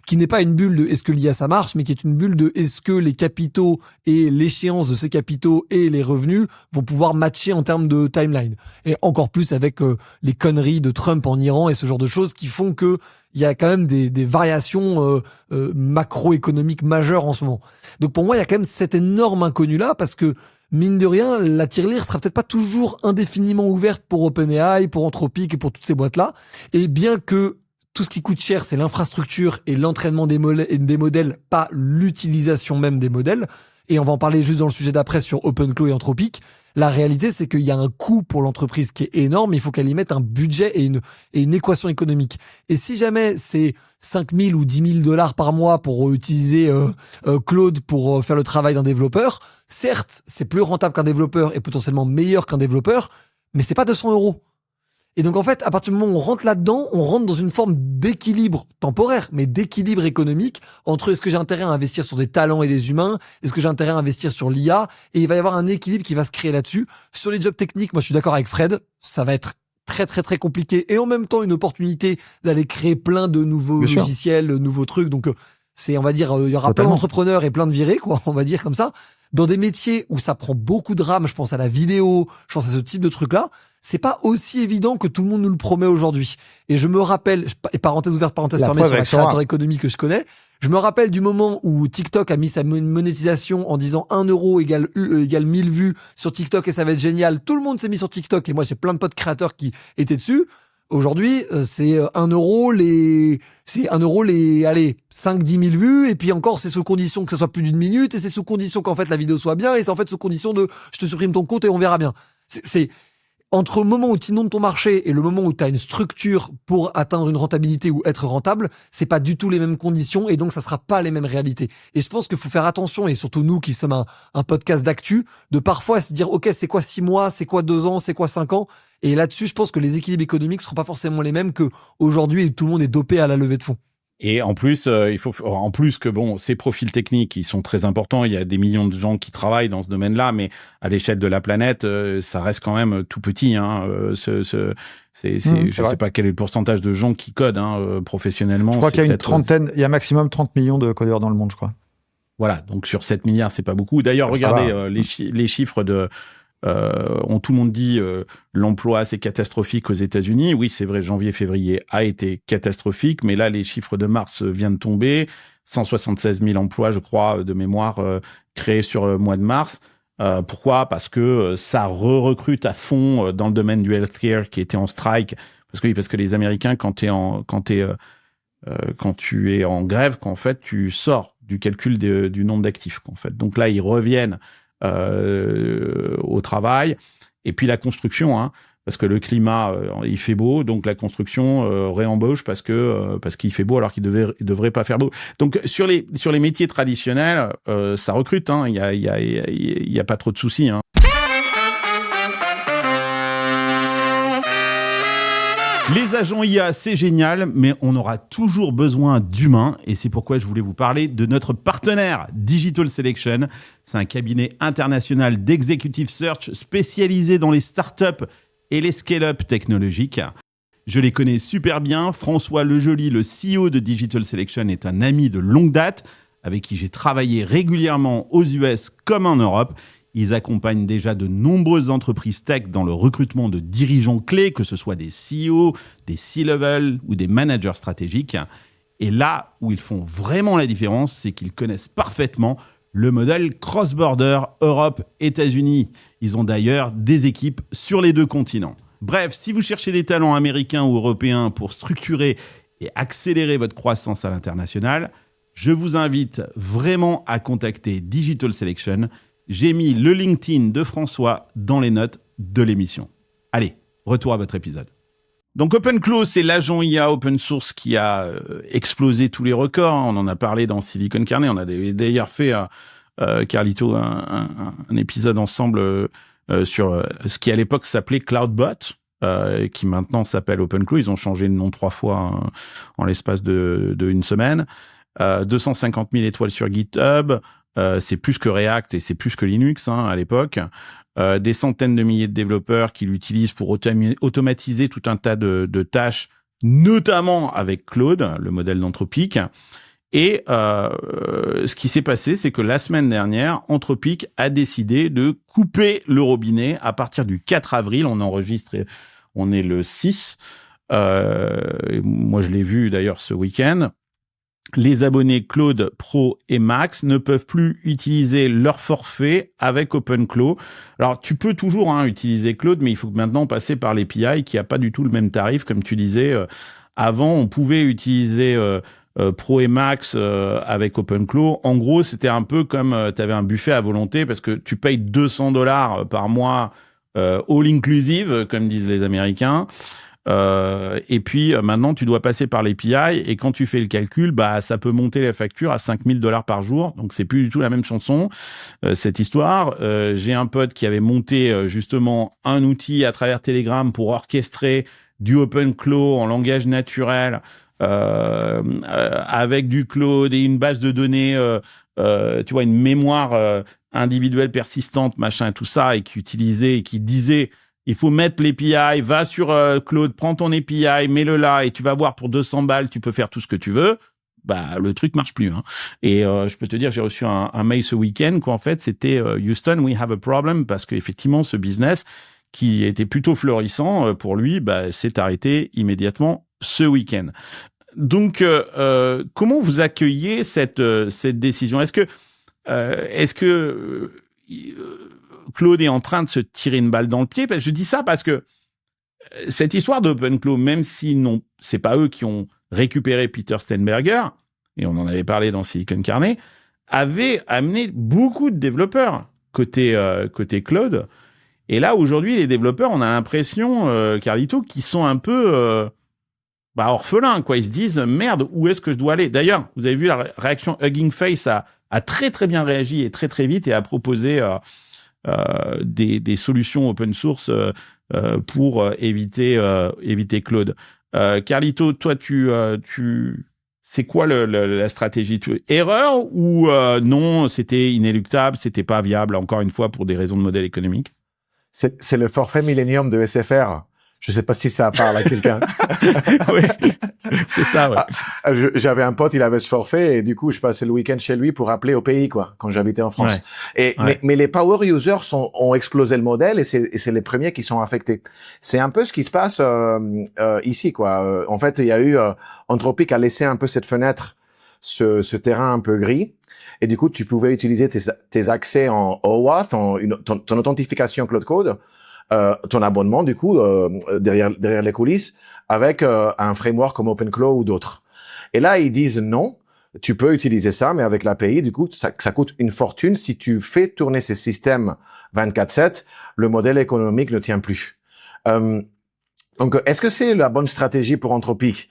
qui n'est pas une bulle de est-ce que l'IA ça marche, mais qui est une bulle de est-ce que les capitaux et l'échéance de ces capitaux et les revenus vont pouvoir matcher en termes de timeline. Et encore plus avec les conneries de Trump en Iran et ce genre de choses qui font que il y a quand même des variations macroéconomiques majeures en ce moment. Donc pour moi, il y a quand même cet énorme inconnu-là parce que, mine de rien, la tirelire sera peut-être pas toujours indéfiniment ouverte pour OpenAI, pour Anthropic et pour toutes ces boîtes-là. Et bien que tout ce qui coûte cher, c'est l'infrastructure et l'entraînement des modèles, pas l'utilisation même des modèles. Et on va en parler juste dans le sujet d'après sur OpenClaw et Anthropic. La réalité, c'est qu'il y a un coût pour l'entreprise qui est énorme. Il faut qu'elle y mette un budget et une équation économique. Et si jamais c'est 5 000 ou 10 000 $ par mois pour utiliser Claude pour faire le travail d'un développeur, certes, c'est plus rentable qu'un développeur et potentiellement meilleur qu'un développeur, mais c'est pas 200 €. Et donc en fait, à partir du moment où on rentre là-dedans, on rentre dans une forme d'équilibre temporaire, mais d'équilibre économique entre est-ce que j'ai intérêt à investir sur des talents et des humains, est-ce que j'ai intérêt à investir sur l'IA, et il va y avoir un équilibre qui va se créer là-dessus. Sur les jobs techniques, moi je suis d'accord avec Fred, ça va être très très très compliqué et en même temps une opportunité d'aller créer plein de nouveaux logiciels, nouveaux trucs. Donc c'est, on va dire, il y aura plein d'entrepreneurs et plein de virés, quoi, on va dire comme ça. Dans des métiers où ça prend beaucoup de RAM, je pense à la vidéo, je pense à ce type de trucs-là, c'est pas aussi évident que tout le monde nous le promet aujourd'hui. Et je me rappelle, et parenthèse ouverte, parenthèse fermée sur la créateur économique que je connais, je me rappelle du moment où TikTok a mis sa monétisation en disant 1 € égale 1000 vues sur TikTok et ça va être génial. Tout le monde s'est mis sur TikTok et moi j'ai plein de potes créateurs qui étaient dessus. Aujourd'hui, c'est 1 € allez, 5-10 000 vues, et puis encore, c'est sous condition que ce soit plus d'une minute, et c'est sous condition qu'en fait la vidéo soit bien, et c'est en fait sous condition de je te supprime ton compte et on verra bien. C'est entre le moment où tu inondes ton marché et le moment où tu as une structure pour atteindre une rentabilité ou être rentable, c'est pas du tout les mêmes conditions et donc ça sera pas les mêmes réalités. Et je pense qu'il faut faire attention, et surtout nous qui sommes un podcast d'actu, de parfois se dire ok, c'est quoi 6 mois, c'est quoi 2 ans, c'est quoi 5 ans. Et là-dessus, je pense que les équilibres économiques seront pas forcément les mêmes que aujourd'hui, tout le monde est dopé à la levée de fonds. Et en plus, en plus que bon, ces profils techniques, ils sont très importants. Il y a des millions de gens qui travaillent dans ce domaine-là, mais à l'échelle de la planète, ça reste quand même tout petit. Hein. Je sais pas quel est le pourcentage de gens qui codent professionnellement. Je crois qu'il y a une trentaine, il y a maximum 30 millions de codeurs dans le monde, je crois. Voilà, donc sur 7 milliards, c'est pas beaucoup. D'ailleurs, regardez les chiffres de... tout le monde dit l'emploi c'est catastrophique aux États-Unis. Oui, c'est vrai, janvier-février a été catastrophique, mais là les chiffres de mars viennent de tomber, 176 000 emplois, je crois, de mémoire créés sur le mois de mars. Pourquoi ? Parce que ça recrute à fond dans le domaine du healthcare qui était en strike. Parce que les Américains, quand tu es en grève, qu'en fait tu sors du calcul du nombre d'actifs. En fait, donc là ils reviennent au travail, et puis la construction, parce que le climat il fait beau, donc la construction réembauche parce qu'il fait beau alors qu'il devrait pas faire beau. Donc sur les métiers traditionnels, ça recrute, il y a pas trop de soucis. Les agents IA, c'est génial, mais on aura toujours besoin d'humains, et c'est pourquoi je voulais vous parler de notre partenaire, Digital Selection. C'est un cabinet international d'executive search spécialisé dans les startups et les scale-up technologiques. Je les connais super bien. François Lejoly, le CEO de Digital Selection, est un ami de longue date, avec qui j'ai travaillé régulièrement aux US comme en Europe. Ils accompagnent déjà de nombreuses entreprises tech dans le recrutement de dirigeants clés, que ce soit des CEO, des C-level ou des managers stratégiques. Et là où ils font vraiment la différence, c'est qu'ils connaissent parfaitement le modèle cross-border Europe-États-Unis. Ils ont d'ailleurs des équipes sur les 2 continents. Bref, si vous cherchez des talents américains ou européens pour structurer et accélérer votre croissance à l'international, je vous invite vraiment à contacter Digital Selection. J'ai mis le LinkedIn de François dans les notes de l'émission. Allez, retour à votre épisode. Donc OpenClaw, c'est l'agent IA open source qui a explosé tous les records. On en a parlé dans Silicon Carnet. On a d'ailleurs fait, Carlito, un épisode ensemble sur ce qui à l'époque s'appelait CloudBot. qui maintenant s'appelle OpenClaw. Ils ont changé de nom 3 fois en l'espace de une semaine. 250 000 étoiles sur GitHub. C'est plus que React et c'est plus que Linux à l'époque. Des centaines de milliers de développeurs qui l'utilisent pour automatiser tout un tas de tâches, notamment avec Claude, le modèle d'Anthropic. Et ce qui s'est passé, c'est que la semaine dernière, Anthropic a décidé de couper le robinet à partir du 4 avril. On enregistre, on est le 6. Moi, je l'ai vu d'ailleurs ce week-end. Les abonnés Claude Pro et Max ne peuvent plus utiliser leur forfait avec OpenClaw. Alors, tu peux toujours utiliser Claude, mais il faut maintenant passer par l'API qui n'a pas du tout le même tarif. Comme tu disais, avant, on pouvait utiliser Pro et Max avec OpenClaw. En gros, c'était un peu comme tu avais un buffet à volonté parce que tu payes $200 par mois all inclusive, comme disent les Américains. Et puis maintenant tu dois passer par l'API et quand tu fais le calcul, ça peut monter la facture à $5,000 par jour. Donc c'est plus du tout la même chanson cette histoire. J'ai un pote qui avait monté justement un outil à travers Telegram pour orchestrer du OpenClaw en langage naturel avec du Claude et une base de données, tu vois, une mémoire individuelle persistante, machin, tout ça, et qui utilisait et qui disait il faut mettre l'API, va sur Claude, prends ton API, mets-le là et tu vas voir pour 200 balles, tu peux faire tout ce que tu veux. Le truc marche plus. Et je peux te dire, j'ai reçu un mail ce week-end qu'en fait, c'était Houston, we have a problem parce qu'effectivement, ce business qui était plutôt florissant pour lui, s'est arrêté immédiatement ce week-end. Donc, comment vous accueillez cette décision ? Est-ce que Claude est en train de se tirer une balle dans le pied? Je dis ça parce que cette histoire d'OpenClaw, même si c'est pas eux qui ont récupéré Peter Steinberger, et on en avait parlé dans Silicon Carnet, avait amené beaucoup de développeurs côté Claude. Et là, aujourd'hui, les développeurs, on a l'impression, Carlito, qu'ils sont un peu orphelins, quoi. Ils se disent, merde, où est-ce que je dois aller? D'ailleurs, vous avez vu la réaction, Hugging Face a très très bien réagi et très très vite et a proposé des solutions open source pour éviter Claude. Carlito, toi, c'est quoi la stratégie? Erreur ou non, c'était inéluctable, c'était pas viable, encore une fois, pour des raisons de modèle économique? C'est le forfait Millennium de SFR. Je sais pas si ça parle à quelqu'un. Oui, c'est ça, ouais. J'avais un pote, il avait ce forfait et du coup, je passais le week-end chez lui pour appeler au pays, quoi, quand j'habitais en France. Ouais. Mais les power users ont explosé le modèle et c'est les premiers qui sont affectés. C'est un peu ce qui se passe ici, quoi. En fait, il y a eu Anthropic a laissé un peu cette fenêtre, ce terrain un peu gris. Et du coup, tu pouvais utiliser tes accès en OAuth, ton authentification Cloud Code, ton abonnement, du coup, derrière les coulisses, avec un framework comme OpenClaw ou d'autres. Et là, ils disent non, tu peux utiliser ça, mais avec l'API, du coup, ça coûte une fortune. Si tu fais tourner ces systèmes 24/7, le modèle économique ne tient plus. Donc, est-ce que c'est la bonne stratégie pour Anthropic?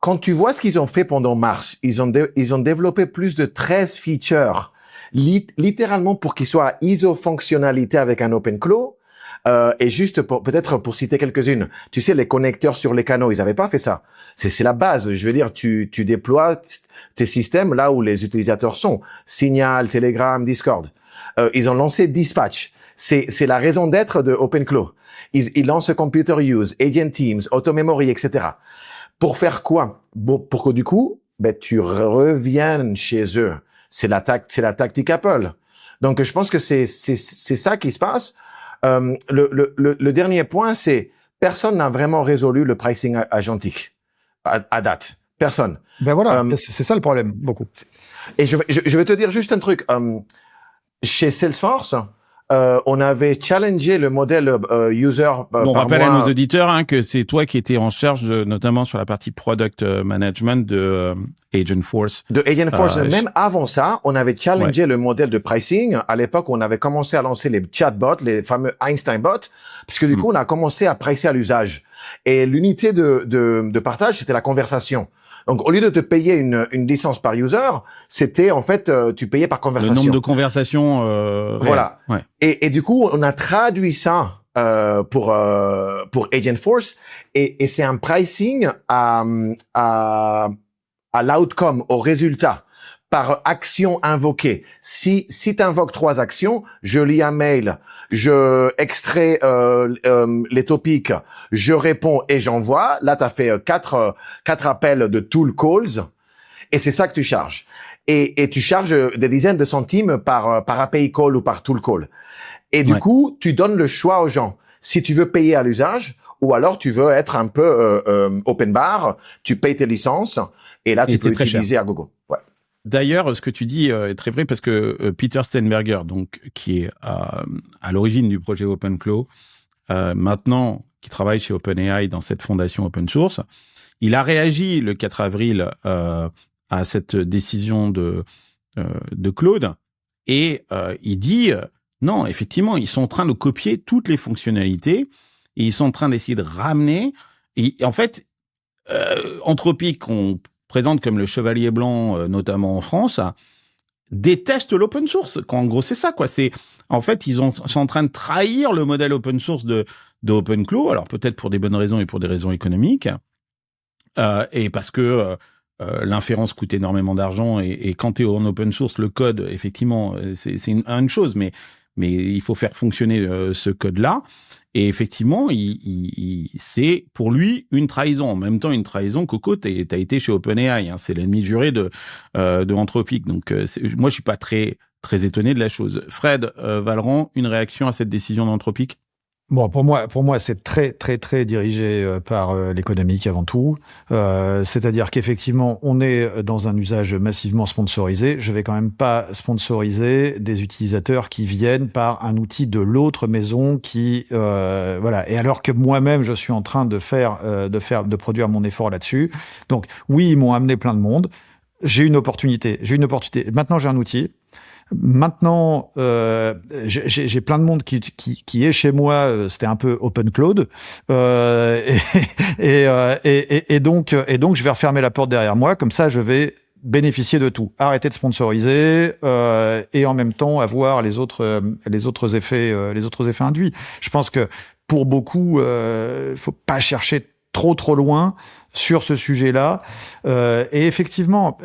Quand tu vois ce qu'ils ont fait pendant mars, ils ont développé plus de 13 features, littéralement pour qu'ils soient iso-fonctionnalité avec un OpenClaw. Et juste peut-être pour citer quelques-unes, tu sais, les connecteurs sur les canaux, ils n'avaient pas fait ça. C'est la base. Je veux dire, tu déploies tes systèmes là où les utilisateurs sont. Signal, Telegram, Discord. Ils ont lancé Dispatch. C'est la raison d'être de OpenClaw. Ils lancent Computer Use, Agent Teams, AutoMemory, etc. Pour faire quoi? Pour que du coup, tu reviennes chez eux. C'est la tactique Apple. Donc, je pense que c'est ça qui se passe. Le dernier point, c'est personne n'a vraiment résolu le pricing agentique à date. Personne. Voilà, c'est ça le problème, beaucoup. Et je vais te dire juste un truc. Chez Salesforce, on avait challengé le modèle user on rappelle à nos auditeurs que c'est toi qui étais en charge notamment sur la partie product management de Agentforce. De Agentforce. Même avant ça, on avait challengé le modèle de pricing. À l'époque, on avait commencé à lancer les chatbots, les fameux Einstein bots, parce que du coup, on a commencé à pricer à l'usage. Et l'unité de partage, c'était la conversation. Donc, au lieu de te payer une licence par user, c'était en fait, tu payais par conversation. Le nombre de conversations. Voilà. Ouais. Et du coup, on a traduit ça pour Agentforce, et c'est un pricing à l'outcome, au résultat, par action invoquée. Si tu invoques 3 actions, je lis un mail, je extrais les topics, je réponds et j'envoie. Là, tu as fait 4 appels de tool calls, et c'est ça que tu charges. Et tu charges des dizaines de centimes par API call ou par tool call. Et du coup, tu donnes le choix aux gens. Si tu veux payer à l'usage, ou alors tu veux être un peu open bar, tu payes tes licences, et là, tu peux utiliser à gogo. Ouais. D'ailleurs, ce que tu dis est très vrai parce que Peter Steinberger, donc, qui est à l'origine du projet OpenClaw, maintenant, qui travaille chez OpenAI dans cette fondation open source, il a réagi le 4 avril à cette décision de Claude, et il dit non, effectivement, ils sont en train de copier toutes les fonctionnalités et ils sont en train d'essayer de ramener. Et en fait, Anthropic, qu'on présente comme le chevalier blanc, notamment en France, déteste l'open source. En gros, c'est ça, quoi. En fait, ils sont en train de trahir le modèle open source de OpenClaw, alors peut-être pour des bonnes raisons et pour des raisons économiques, et parce que l'inférence coûte énormément d'argent, et quand tu es en open source, le code, effectivement, c'est une chose, mais il faut faire fonctionner ce code-là. Et effectivement, c'est pour lui une trahison. En même temps, une trahison, Coco, t'as été chez OpenAI, hein, c'est l'ennemi juré de Anthropic. Donc, moi, je suis pas très, très étonné de la chose. Fred, Valran, une réaction à cette décision d'Anthropic ? Bon, pour moi, c'est très, très, très dirigé par l'économique avant tout. C'est-à-dire qu'effectivement, on est dans un usage massivement sponsorisé. Je vais quand même pas sponsoriser des utilisateurs qui viennent par un outil de l'autre maison qui, voilà. Et alors que moi-même, je suis en train de produire mon effort là-dessus. Donc, oui, ils m'ont amené plein de monde. J'ai une opportunité. Maintenant, j'ai un outil. Maintenant, j'ai plein de monde qui est chez moi. C'était un peu open cloud, et donc je vais refermer la porte derrière moi. Comme ça, je vais bénéficier de tout. Arrêter de sponsoriser et en même temps avoir les autres effets induits. Je pense que pour beaucoup, faut pas chercher trop loin sur ce sujet-là. Et effectivement,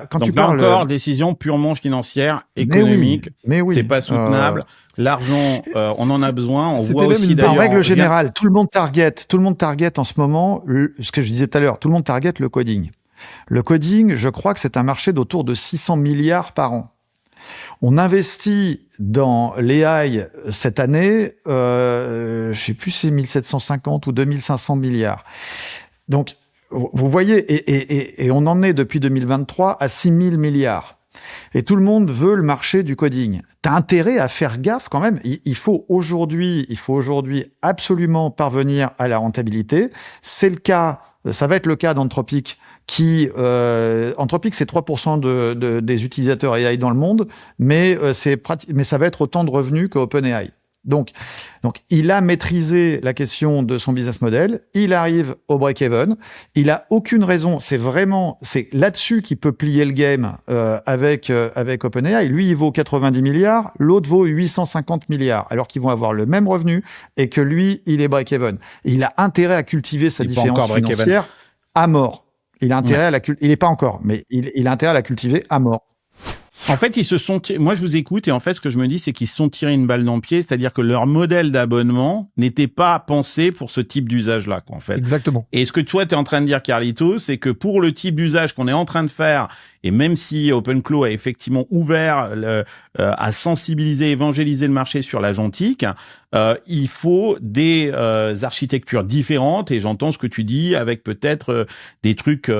quand tu parles... encore, décision purement financière, économique, mais oui. C'est pas soutenable. L'argent, on en a besoin. On voit aussi d'ailleurs... En règle générale, tout le monde target en ce moment, ce que je disais tout à l'heure, tout le monde target le coding. Le coding, je crois que c'est un marché d'autour de 600 milliards par an. On investit dans l'AI cette année, je sais plus si c'est 1750 ou 2500 milliards. Donc, vous voyez, et on en est depuis 2023 à 6000 milliards. Et tout le monde veut le marché du coding. T'as intérêt à faire gaffe quand même. Il faut aujourd'hui absolument parvenir à la rentabilité. C'est le cas, ça va être le cas d'Anthropic Anthropic, c'est 3% des utilisateurs AI dans le monde, mais ça va être autant de revenus qu'OpenAI. Donc, il a maîtrisé la question de son business model. Il arrive au break-even. Il a aucune raison. C'est là-dessus qu'il peut plier le game avec OpenAI. Lui, il vaut 90 milliards. L'autre vaut 850 milliards. Alors qu'ils vont avoir le même revenu et que lui, il est break-even. Il a intérêt à cultiver sa différence financière à mort. Il a intérêt il est pas encore, mais il a intérêt à la cultiver à mort. En fait, moi je vous écoute, et en fait ce que je me dis, c'est qu'ils se sont tirés une balle dans le pied, c'est-à-dire que leur modèle d'abonnement n'était pas pensé pour ce type d'usage-là, quoi, en fait. Exactement. Et ce que toi t'es en train de dire, Carlito, c'est que pour le type d'usage qu'on est en train de faire, et même si OpenClaw a effectivement ouvert à sensibiliser, évangéliser le marché sur l'agentique, il faut des architectures différentes, et j'entends ce que tu dis, avec peut-être des trucs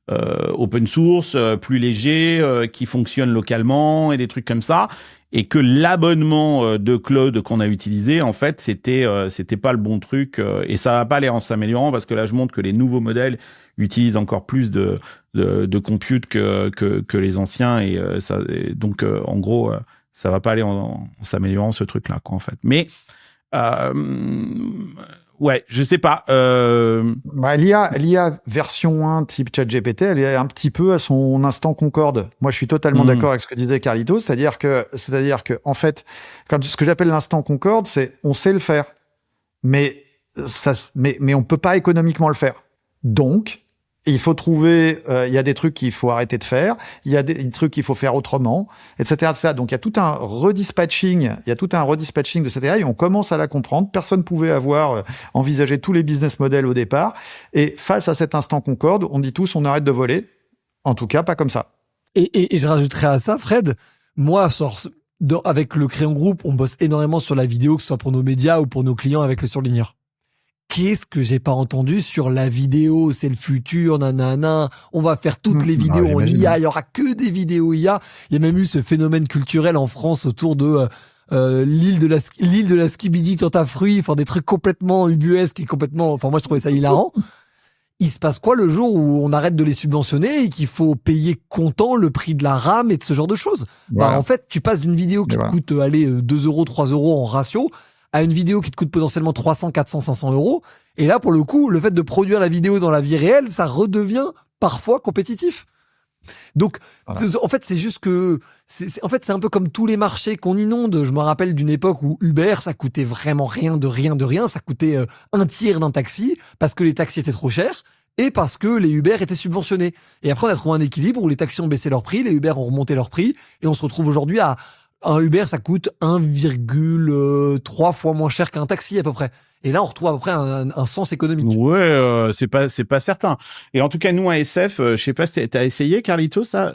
open source, plus légers, qui fonctionnent localement, et des trucs comme ça, et que l'abonnement de Claude qu'on a utilisé, en fait, c'était pas le bon truc, et ça va pas aller en s'améliorant, parce que là, je montre que les nouveaux modèles utilisent encore plus de compute que les anciens, et donc en gros, ça va pas aller en s'améliorant, ce truc-là, quoi, en fait. Mais ouais, je sais pas. L'IA version 1 type ChatGPT, elle est un petit peu à son instant Concorde. Moi, je suis totalement d'accord avec ce que disait Carlito, c'est-à-dire que en fait, ce que j'appelle l'instant Concorde, c'est on sait le faire. mais on peut pas économiquement le faire. Donc, il faut trouver, il y a des trucs qu'il faut arrêter de faire, il y a des trucs qu'il faut faire autrement, etc., etc. Donc, il y a tout un redispatching de cette AI et on commence à la comprendre. Personne pouvait avoir envisagé tous les business models au départ. Et face à cet instant Concorde, on dit tous, on arrête de voler. En tout cas, pas comme ça. Et je rajouterais à ça, Fred, moi, avec le Crayon Group, on bosse énormément sur la vidéo, que ce soit pour nos médias ou pour nos clients avec le surligneur. Qu'est-ce que j'ai pas entendu sur la vidéo, c'est le futur, nanana, on va faire toutes les vidéos en IA, il y aura que des vidéos IA. Il y a même eu ce phénomène culturel en France autour de l'île de la Skibidi Tentafruit, enfin des trucs complètement ubuesques et complètement, enfin moi je trouvais ça hilarant. Il se passe quoi le jour où on arrête de les subventionner et qu'il faut payer comptant le prix de la RAM et de ce genre de choses? Voilà. En fait, tu passes d'une vidéo qui te coûte 2 euros, 3 euros en ratio à une vidéo qui te coûte potentiellement 300, 400, 500 euros. Et là, pour le coup, le fait de produire la vidéo dans la vie réelle, ça redevient parfois compétitif. Donc, en fait, c'est juste que, c'est un peu comme tous les marchés qu'on inonde. Je me rappelle d'une époque où Uber, ça coûtait vraiment rien de rien. Ça coûtait un tiers d'un taxi parce que les taxis étaient trop chers et parce que les Uber étaient subventionnés. Et après, on a trouvé un équilibre où les taxis ont baissé leur prix, les Uber ont remonté leur prix et on se retrouve aujourd'hui à un Uber, ça coûte 1,3 fois moins cher qu'un taxi à peu près. Et là, on retrouve à peu près un sens économique. Ouais, c'est pas certain. Et en tout cas, nous à SF, je sais pas si t'as essayé, Carlito, ça.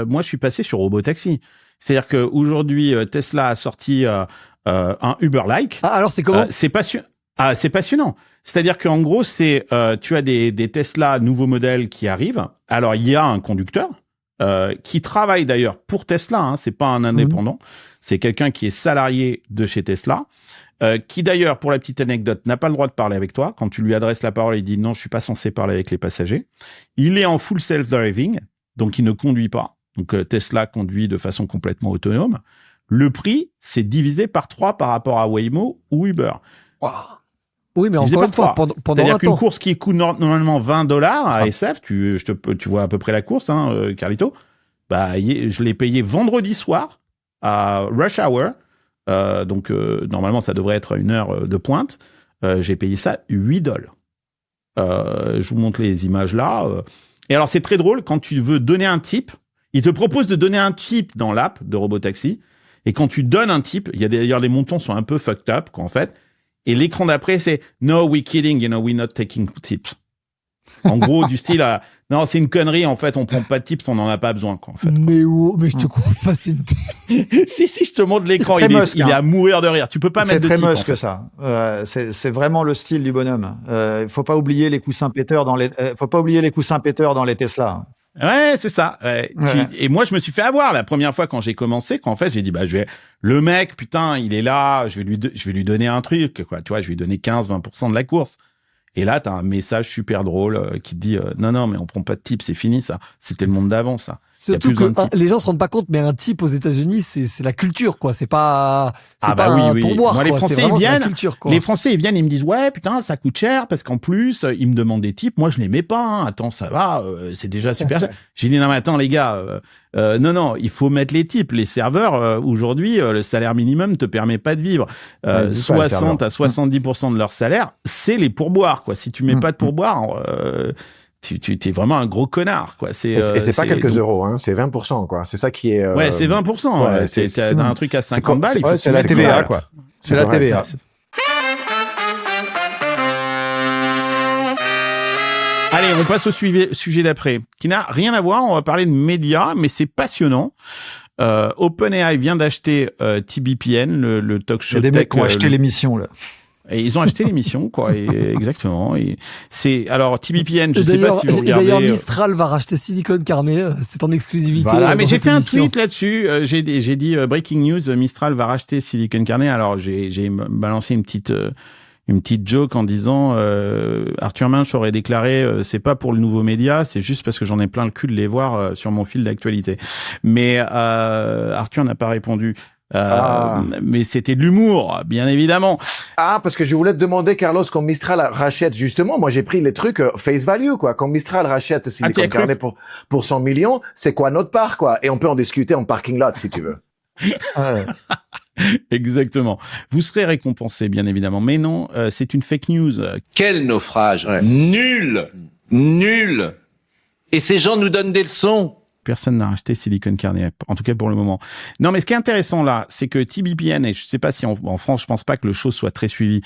Moi, je suis passé sur Robotaxi. C'est-à-dire que aujourd'hui, Tesla a sorti un Uber-like. Ah, alors c'est comment? C'est passionnant. C'est-à-dire qu'en gros, tu as des Tesla nouveaux modèles qui arrivent. Alors, il y a un conducteur qui travaille d'ailleurs pour Tesla. Hein, c'est pas un indépendant. C'est quelqu'un qui est salarié de chez Tesla. Qui d'ailleurs, pour la petite anecdote, n'a pas le droit de parler avec toi. Quand tu lui adresses la parole, il dit non, je suis pas censé parler avec les passagers. Il est en full self-driving, donc il ne conduit pas. Donc Tesla conduit de façon complètement autonome. Le prix, c'est divisé par 3 par rapport à Waymo ou Uber. Wow. Oui, mais divisé encore une fois, pendant C'est-à-dire un qu'une temps. course qui coûte normalement $20 à SF, tu vois à peu près la course, hein, Carlito. Bah, je l'ai payé vendredi soir à rush hour. Donc normalement ça devrait être une heure de pointe. J'ai payé ça $8. Je vous montre les images là. Et alors c'est très drôle, quand tu veux donner un tip, il te propose de donner un tip dans l'app de Robotaxi. Et quand tu donnes un tip, il y a d'ailleurs les montants sont un peu fucked up quoi en fait. Et l'écran d'après c'est no we're kidding, we're not taking tips. En gros du style non, c'est une connerie, en fait, on prend pas de tips, on en a pas besoin, quoi, en fait. Mais je te comprends pas, c'est une... si, je te montre l'écran, il est à mourir de rire. Tu peux pas mettre de tips. C'est très moche que ça. C'est vraiment le style du bonhomme. Faut pas oublier les coussins péteurs dans les Tesla. Ouais, c'est ça. Ouais. Et moi, je me suis fait avoir la première fois quand j'ai commencé, qu'en fait, j'ai dit, le mec, putain, il est là, je vais lui donner un truc, quoi. Tu vois, je vais lui donner 15-20% de la course. Et là, t'as un message super drôle qui te dit non, mais on prend pas de tips, c'est fini ça. C'était le monde d'avant, ça. Surtout que les gens se rendent pas compte, mais un tip aux États-Unis, c'est la culture, quoi. C'est pas oui. pour boire. Moi, quoi. les Français, ils viennent, ils me disent ouais, putain, ça coûte cher parce qu'en plus, ils me demandent des tips. Moi, je les mets pas. Hein. Attends, ça va, c'est déjà super cher. J'ai dit non, mais attends, les gars, non, il faut mettre les tips. Les serveurs, aujourd'hui, le salaire minimum te permet pas de vivre. 60 à 70% de leur salaire, c'est les pourboires, quoi. Si tu mets pas de pourboires, tu t'es vraiment un gros connard, quoi. Et c'est pas quelques euros, hein, c'est 20%, quoi. C'est ça qui est. Ouais, c'est 20%. Ouais, t'as un truc à 50 balles. C'est la TVA, quoi. C'est la TVA. Allez, on passe au sujet d'après, qui n'a rien à voir. On va parler de médias, mais c'est passionnant. OpenAI vient d'acheter TBPN, le talk show. Il y a des mecs qui ont acheté l'émission, là. Et ils ont acheté l'émission, quoi. Exactement. Alors TBPN, je sais pas si vous regardez. D'ailleurs, Mistral va racheter Silicon Carnet. C'est en exclusivité. Voilà, mais j'ai fait un tweet là-dessus. J'ai dit breaking news, Mistral va racheter Silicon Carnet. Alors j'ai balancé une petite joke en disant Arthur Minch aurait déclaré c'est pas pour le nouveau média, c'est juste parce que j'en ai plein le cul de les voir sur mon fil d'actualité. Mais Arthur n'a pas répondu. Mais c'était de l'humour, bien évidemment. Parce que je voulais te demander, Carlos, quand Mistral rachète, justement, moi j'ai pris les trucs face value, quoi. Quand Mistral rachète Silicon Carnet pour 100 millions, c'est quoi notre part, quoi? Et on peut en discuter en parking lot, si tu veux. Exactement. Vous serez récompensé, bien évidemment. Mais non, c'est une fake news. Quel naufrage. Nul. Nul. Et ces gens nous donnent des leçons. Personne n'a racheté Silicon Carnet, en tout cas pour le moment. Non, mais ce qui est intéressant là, c'est que TBPN, et je sais pas si en France, je pense pas que le show soit très suivi,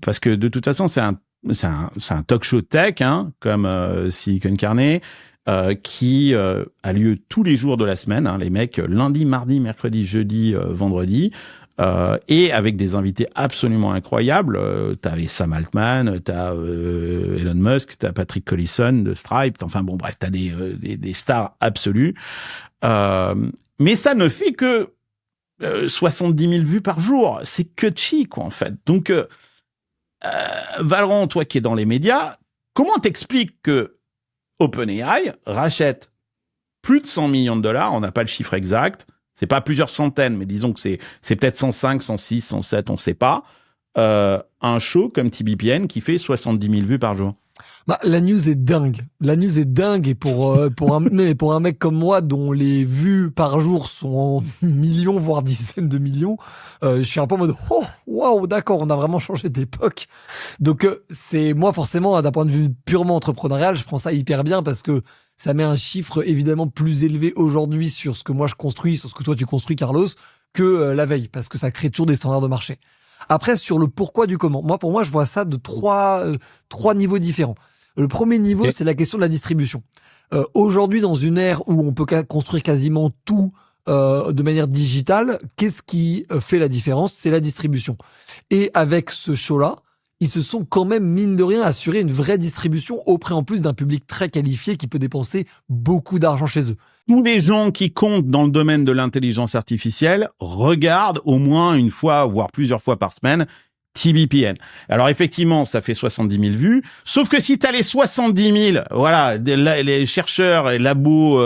parce que de toute façon, c'est un talk show tech, hein, comme Silicon Carnet, qui a lieu tous les jours de la semaine, hein, les mecs, lundi, mardi, mercredi, jeudi, vendredi. Et avec des invités absolument incroyables. T'avais Sam Altman, t'as Elon Musk, t'as Patrick Collison de Stripe. Enfin bon, bref, t'as des stars absolues. Mais ça ne fait que 70 000 vues par jour. C'est que chi, quoi, en fait. Donc, Valorant, toi qui es dans les médias, comment t'expliques que OpenAI rachète plus de 100 millions de dollars, on n'a pas le chiffre exact, c'est pas plusieurs centaines, mais disons que c'est peut-être 105, 106, 107, on sait pas. Un show comme TBPN qui fait 70 000 vues par jour. Bah, la news est dingue. La news est dingue et pour un mec comme moi dont les vues par jour sont en millions voire dizaines de millions, je suis un peu en mode oh waouh d'accord, on a vraiment changé d'époque. Donc c'est moi forcément d'un point de vue purement entrepreneurial, je prends ça hyper bien parce que ça met un chiffre évidemment plus élevé aujourd'hui sur ce que moi je construis, sur ce que toi tu construis Carlos, que la veille parce que ça crée toujours des standards de marché. Après sur le pourquoi du comment, pour moi je vois ça de trois niveaux différents. Le premier niveau, c'est la question de la distribution. Aujourd'hui, dans une ère où on peut construire quasiment tout de manière digitale, qu'est-ce qui fait la différence? C'est la distribution. Et avec ce show-là, ils se sont quand même, mine de rien, assuré une vraie distribution auprès en plus d'un public très qualifié qui peut dépenser beaucoup d'argent chez eux. Tous les gens qui comptent dans le domaine de l'intelligence artificielle regardent au moins une fois, voire plusieurs fois par semaine, TBPN. Alors effectivement, ça fait 70 000 vues, sauf que si t'as les 70 000, voilà, les chercheurs, et labos,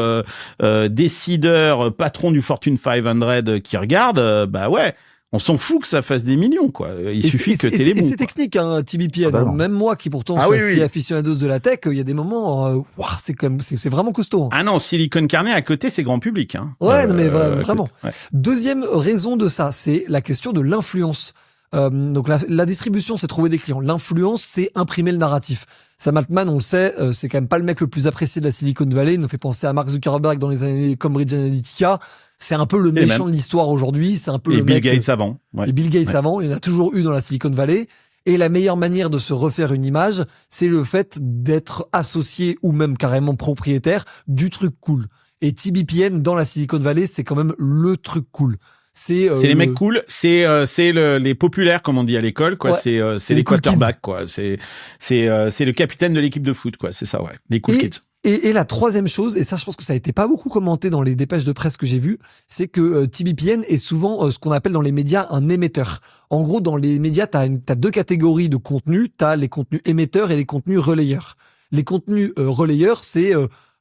décideurs, patrons du Fortune 500 qui regardent, bah ouais, on s'en fout que ça fasse des millions, quoi. Il suffit que t'aies les bons. Et c'est technique, hein, TBPN. Même moi qui pourtant suis assez aficionados de la tech, il y a des moments, c'est vraiment costaud. Hein. Ah non, Silicon Carnet à côté, c'est grand public. Hein. Ouais, non, mais vraiment. Ouais. Deuxième raison de ça, c'est la question de l'influence. Donc la distribution, c'est trouver des clients. L'influence, c'est imprimer le narratif. Sam Altman, on le sait, c'est quand même pas le mec le plus apprécié de la Silicon Valley. Il nous fait penser à Mark Zuckerberg dans les années Cambridge Analytica. C'est un peu le méchant de l'histoire aujourd'hui. C'est un peu le Bill Gates avant. Ouais. Et Bill Gates avant. Il y en a toujours eu dans la Silicon Valley. Et la meilleure manière de se refaire une image, c'est le fait d'être associé ou même carrément propriétaire du truc cool. Et TBPN dans la Silicon Valley, c'est quand même le truc cool. C'est les mecs cool, c'est les populaires comme on dit à l'école, quoi. Ouais, c'est les quarterbacks, quoi. C'est le capitaine de l'équipe de foot, quoi. C'est ça, ouais. Les cool kids. Et la troisième chose, et ça je pense que ça a été pas beaucoup commenté dans les dépêches de presse que j'ai vues, c'est que TBPN est souvent ce qu'on appelle dans les médias un émetteur. En gros, dans les médias, t'as deux catégories de contenus. T'as les contenus émetteurs et les contenus relayeurs. Les contenus relayeurs, c'est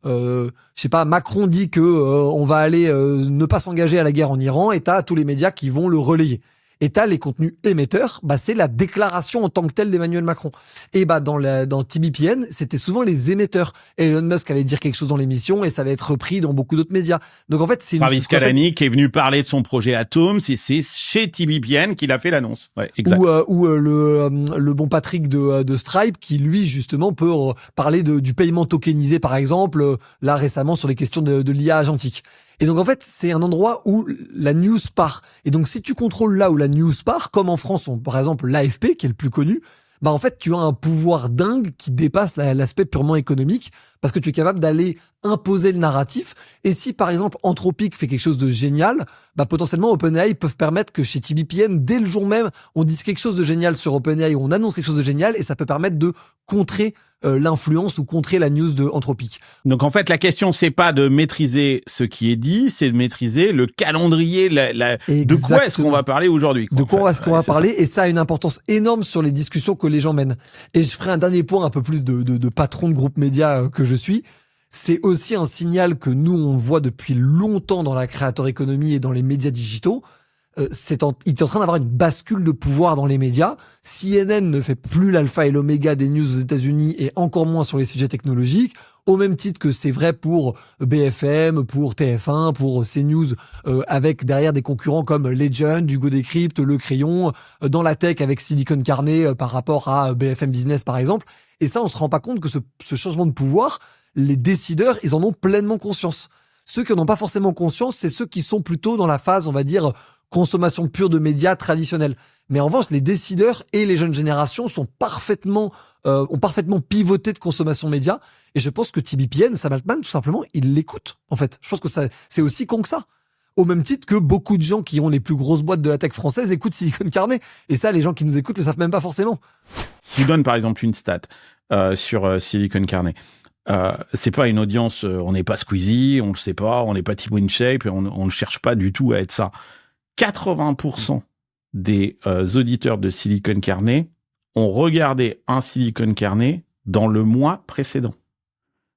je sais pas, Macron dit que on va aller ne pas s'engager à la guerre en Iran, et t'as tous les médias qui vont le relayer. Et t'as les contenus émetteurs, bah c'est la déclaration en tant que telle d'Emmanuel Macron. Et bah dans TBPN, c'était souvent les émetteurs. Elon Musk allait dire quelque chose dans l'émission et ça allait être repris dans beaucoup d'autres médias. Donc en fait, c'est Travis Kalanick est venu parler de son projet Atom, c'est chez TBPN qu'il a fait l'annonce. Ouais, exact. Ou le bon Patrick de Stripe qui lui justement peut parler du paiement tokenisé par exemple, là récemment sur les questions de l'IA agentique. Et donc en fait, c'est un endroit où la news part. Et donc si tu contrôles là où la news part, comme en France, par exemple l'AFP qui est le plus connu, bah en fait tu as un pouvoir dingue qui dépasse l'aspect purement économique parce que tu es capable d'aller imposer le narratif. Et si par exemple Anthropic fait quelque chose de génial, bah potentiellement OpenAI peuvent permettre que chez TBPN, dès le jour même, on dise quelque chose de génial sur OpenAI, ou on annonce quelque chose de génial, et ça peut permettre de contrer l'influence ou contrer la news de Anthropic. Donc en fait, la question c'est pas de maîtriser ce qui est dit, c'est de maîtriser le calendrier, de quoi est-ce qu'on va parler aujourd'hui. De quoi est-ce qu'on va parler, et ça a une importance énorme sur les discussions que les gens mènent. Et je ferai un dernier point un peu plus de patron de groupe média que je suis. C'est aussi un signal que nous, on voit depuis longtemps dans la creator economy et dans les médias digitaux. Il est en train d'avoir une bascule de pouvoir dans les médias. CNN ne fait plus l'alpha et l'oméga des news aux États-Unis et encore moins sur les sujets technologiques. au même titre que c'est vrai pour BFM, pour TF1, pour CNews, avec derrière des concurrents comme Legend, Hugo Décrypte, Le Crayon, dans la tech avec Silicon Carnet par rapport à BFM Business par exemple. Et ça, on se rend pas compte que ce changement de pouvoir, les décideurs, ils en ont pleinement conscience. Ceux qui n'en ont pas forcément conscience, c'est ceux qui sont plutôt dans la phase, on va dire, consommation pure de médias traditionnels. Mais en revanche, les décideurs et les jeunes générations ont parfaitement pivoté de consommation média. Et je pense que TBPN, Sam Altman, tout simplement, il l'écoute, en fait. Je pense que c'est aussi con que ça. Au même titre que beaucoup de gens qui ont les plus grosses boîtes de la tech française écoutent Silicon Carnet. Et ça, les gens qui nous écoutent le savent même pas forcément. Je vous donne par exemple une stat sur Silicon Carnet. C'est pas une audience, on n'est pas Squeezie, on le sait pas, on n'est pas Thibaut InShape, on ne cherche pas du tout à être ça. 80% des auditeurs de Silicon Carnet ont regardé un Silicon Carnet dans le mois précédent.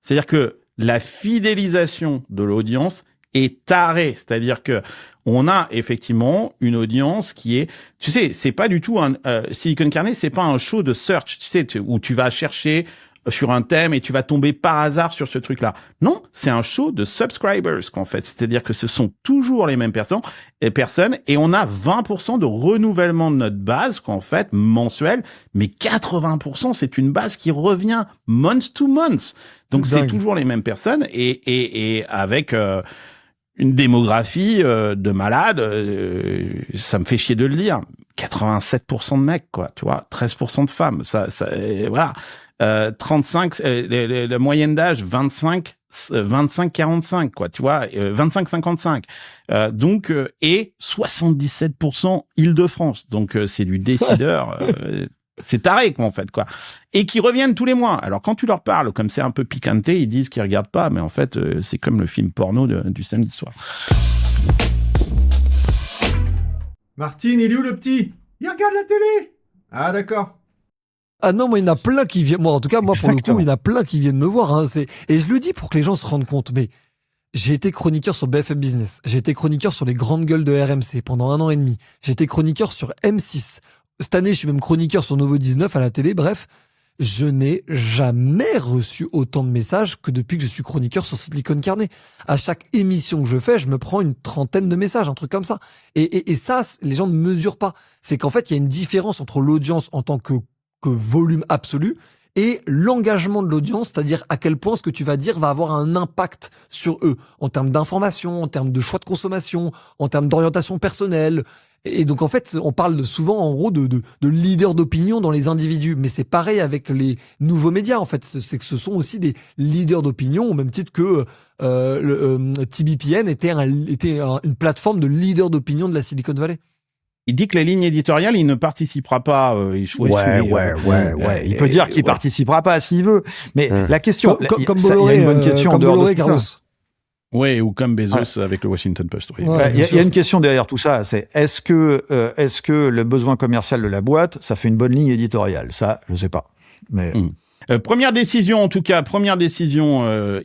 C'est-à-dire que la fidélisation de l'audience est tarée. C'est-à-dire que on a effectivement une audience qui est, tu sais, c'est pas du tout Silicon Carnet, c'est pas un show de search, tu sais, où tu vas chercher sur un thème et tu vas tomber par hasard sur ce truc-là. Non, c'est un show de subscribers qu'en fait. C'est-à-dire que ce sont toujours les mêmes personnes et on a 20% de renouvellement de notre base qu'en fait mensuel, mais 80% c'est une base qui revient month to month. Donc c'est toujours les mêmes personnes et avec une démographie de malades, ça me fait chier de le dire. 87% de mecs, quoi, tu vois, 13% de femmes, ça voilà. 35, la moyenne d'âge 25-45, quoi, tu vois, 25-55. Donc, et 77% Île-de-France. Donc, c'est du décideur. C'est taré, quoi, en fait, quoi. Et qui reviennent tous les mois. Alors, quand tu leur parles, comme c'est un peu piquanté, ils disent qu'ils regardent pas, mais en fait, c'est comme le film porno du samedi soir. Martine, il est où le petit? Il regarde la télé. Ah, d'accord. Ah non, moi, il y en a plein qui viennent. Moi, en tout cas, moi, Exactement. pour le coup, il y en a plein qui viennent me voir. Hein. Et je le dis pour que les gens se rendent compte. Mais j'ai été chroniqueur sur BFM Business. J'ai été chroniqueur sur les grandes gueules de RMC pendant 1 an et demi. J'ai été chroniqueur sur M6. Cette année, je suis même chroniqueur sur Novo 19 à la télé. Bref, je n'ai jamais reçu autant de messages que depuis que je suis chroniqueur sur Silicon Carnet. À chaque émission que je fais, je me prends une 30aine de messages, un truc comme ça. Et ça, les gens ne mesurent pas. C'est qu'en fait, il y a une différence entre l'audience en tant que volume absolu et l'engagement de l'audience, c'est-à-dire à quel point ce que tu vas dire va avoir un impact sur eux en termes d'information, en termes de choix de consommation, en termes d'orientation personnelle. Et donc en fait, on parle souvent en gros de leaders d'opinion dans les individus, mais c'est pareil avec les nouveaux médias en fait. C'est que ce sont aussi des leaders d'opinion au même titre que TBPN était une plateforme de leaders d'opinion de la Silicon Valley. Il dit que la ligne éditoriale, il ne participera pas. Il Il peut dire qu'il participera pas s'il veut. Mais la question, comme il y a une bonne question comme en dehors Bolloré, de tout Carlos. ça. Ouais, ou comme Bezos avec le Washington Post. Oui. Ouais. Il y a une question derrière tout ça, c'est est-ce que le besoin commercial de la boîte, ça fait une bonne ligne éditoriale? Ça, je sais pas. Mais Première décision, en tout cas,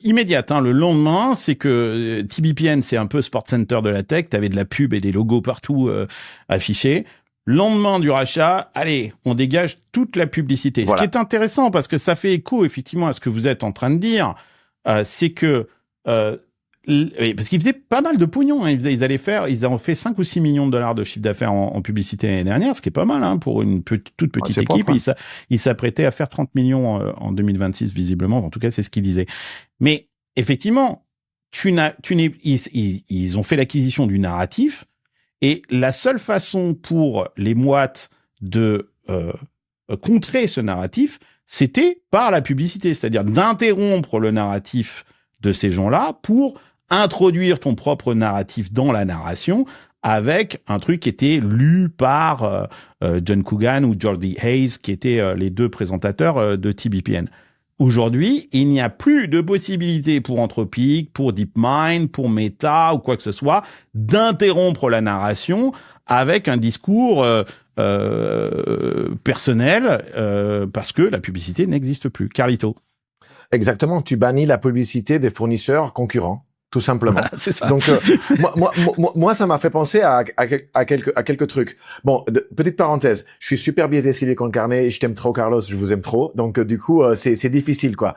immédiate, le lendemain, c'est que TBPN, c'est un peu Sport Center de la tech, t'avais de la pub et des logos partout affichés. Lendemain du rachat, allez, on dégage toute la publicité. Voilà. Ce qui est intéressant, parce que ça fait écho, effectivement, à ce que vous êtes en train de dire, c'est que... parce qu'ils faisaient pas mal de pognon, hein. Ils ont fait 5 ou 6 millions de dollars de chiffre d'affaires en publicité l'année dernière, ce qui est pas mal pour une toute petite équipe. Propre, hein. Ils s'apprêtaient à faire 30 millions en 2026, visiblement. En tout cas, c'est ce qu'ils disaient. Mais effectivement, ils ont fait l'acquisition du narratif, et la seule façon pour les boîtes de contrer ce narratif, c'était par la publicité, c'est-à-dire d'interrompre le narratif de ces gens-là pour introduire ton propre narratif dans la narration avec un truc qui était lu par John Coogan ou Jordi Hayes, qui étaient les deux présentateurs de TBPN. Aujourd'hui, il n'y a plus de possibilité pour Anthropic, pour DeepMind, pour Meta ou quoi que ce soit d'interrompre la narration avec un discours personnel parce que la publicité n'existe plus. Carlito. Exactement, tu bannis la publicité des fournisseurs concurrents. tout simplement. Voilà, c'est ça. Donc moi, ça m'a fait penser à quelques trucs. Bon, petite parenthèse, je suis super biaisé Silicon Carnet, je t'aime trop Carlos, je vous aime trop. Donc du coup, c'est difficile quoi,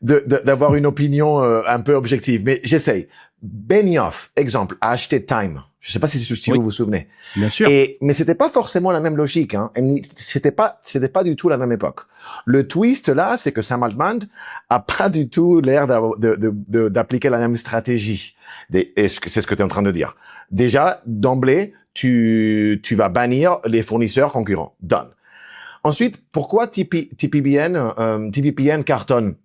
d'avoir une opinion un peu objective. Mais j'essaye. Benioff, exemple, a acheté Time. Je sais pas si vous vous souvenez. Bien sûr. Mais c'était pas forcément la même logique, hein. C'était pas du tout la même époque. Le twist là, c'est que Sam Altman a pas du tout l'air d'appliquer la même stratégie. Et c'est ce que tu es en train de dire. Déjà, d'emblée, tu vas bannir les fournisseurs concurrents. Done. Ensuite, pourquoi TPPN cartonne?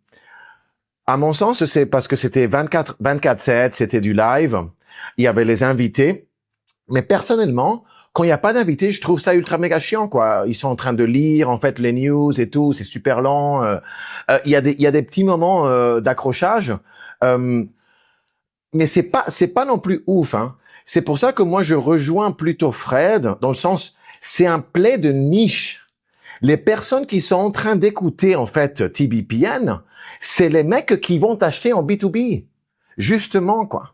À mon sens, c'est parce que c'était 24/7, c'était du live. Il y avait les invités. Mais personnellement, quand il n'y a pas d'invités, je trouve ça ultra méga chiant, quoi. Ils sont en train de lire, en fait, les news et tout. C'est super lent. Il y a des petits moments d'accrochage. Mais c'est pas non plus ouf, hein. C'est pour ça que moi, je rejoins plutôt Fred, dans le sens, c'est un play de niche. Les personnes qui sont en train d'écouter, en fait, TBPN, c'est les mecs qui vont acheter en B2B. Justement, quoi.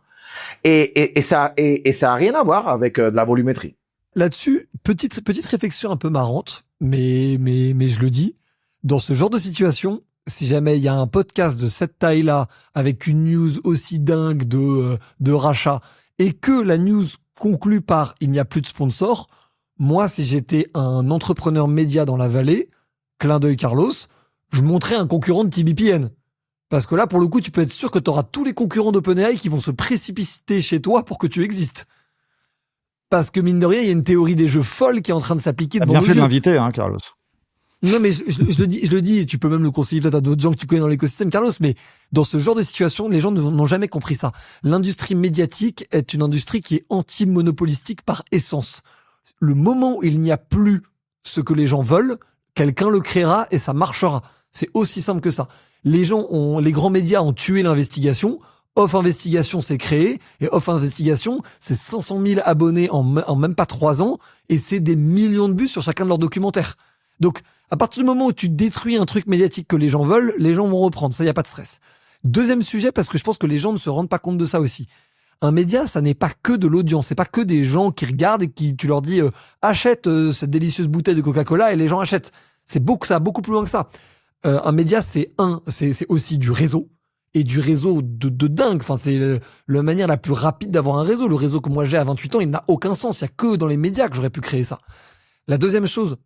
Et ça a rien à voir avec de la volumétrie. Là-dessus, petite réflexion un peu marrante, mais je le dis, dans ce genre de situation, si jamais il y a un podcast de cette taille-là, avec une news aussi dingue de rachat, et que la news conclut par il n'y a plus de sponsors, moi, si j'étais un entrepreneur média dans la vallée, clin d'œil Carlos, je montrais un concurrent de TBPN. Parce que là, pour le coup, tu peux être sûr que tu auras tous les concurrents d'OpenAI qui vont se précipiter chez toi pour que tu existes. Parce que mine de rien, il y a une théorie des jeux folle qui est en train de s'appliquer devant nous. Bien fait de l'inviter, hein, Carlos. Non, mais je le dis, et tu peux même le conseiller peut-être à d'autres gens que tu connais dans l'écosystème, Carlos, mais dans ce genre de situation, les gens n'ont jamais compris ça. L'industrie médiatique est une industrie qui est anti-monopolistique par essence. Le moment où il n'y a plus ce que les gens veulent, quelqu'un le créera et ça marchera. C'est aussi simple que ça. Les grands médias ont tué l'investigation. Off Investigation s'est créé, et Off Investigation, c'est 500 000 abonnés en même pas 3 ans, et c'est des millions de vues sur chacun de leurs documentaires. Donc, à partir du moment où tu détruis un truc médiatique que les gens veulent, les gens vont reprendre. Ça, y a pas de stress. Deuxième sujet, parce que je pense que les gens ne se rendent pas compte de ça aussi. Un média, ça n'est pas que de l'audience, c'est pas que des gens qui regardent et qui, tu leur dis, achète cette délicieuse bouteille de Coca-Cola, et les gens achètent. Ça va beaucoup plus loin que ça. Un média, c'est aussi du réseau. Et du réseau de dingue. Enfin, c'est la manière la plus rapide d'avoir un réseau. Le réseau que moi j'ai à 28 ans, il n'a aucun sens. Il n'y a que dans les médias que j'aurais pu créer ça. La deuxième chose,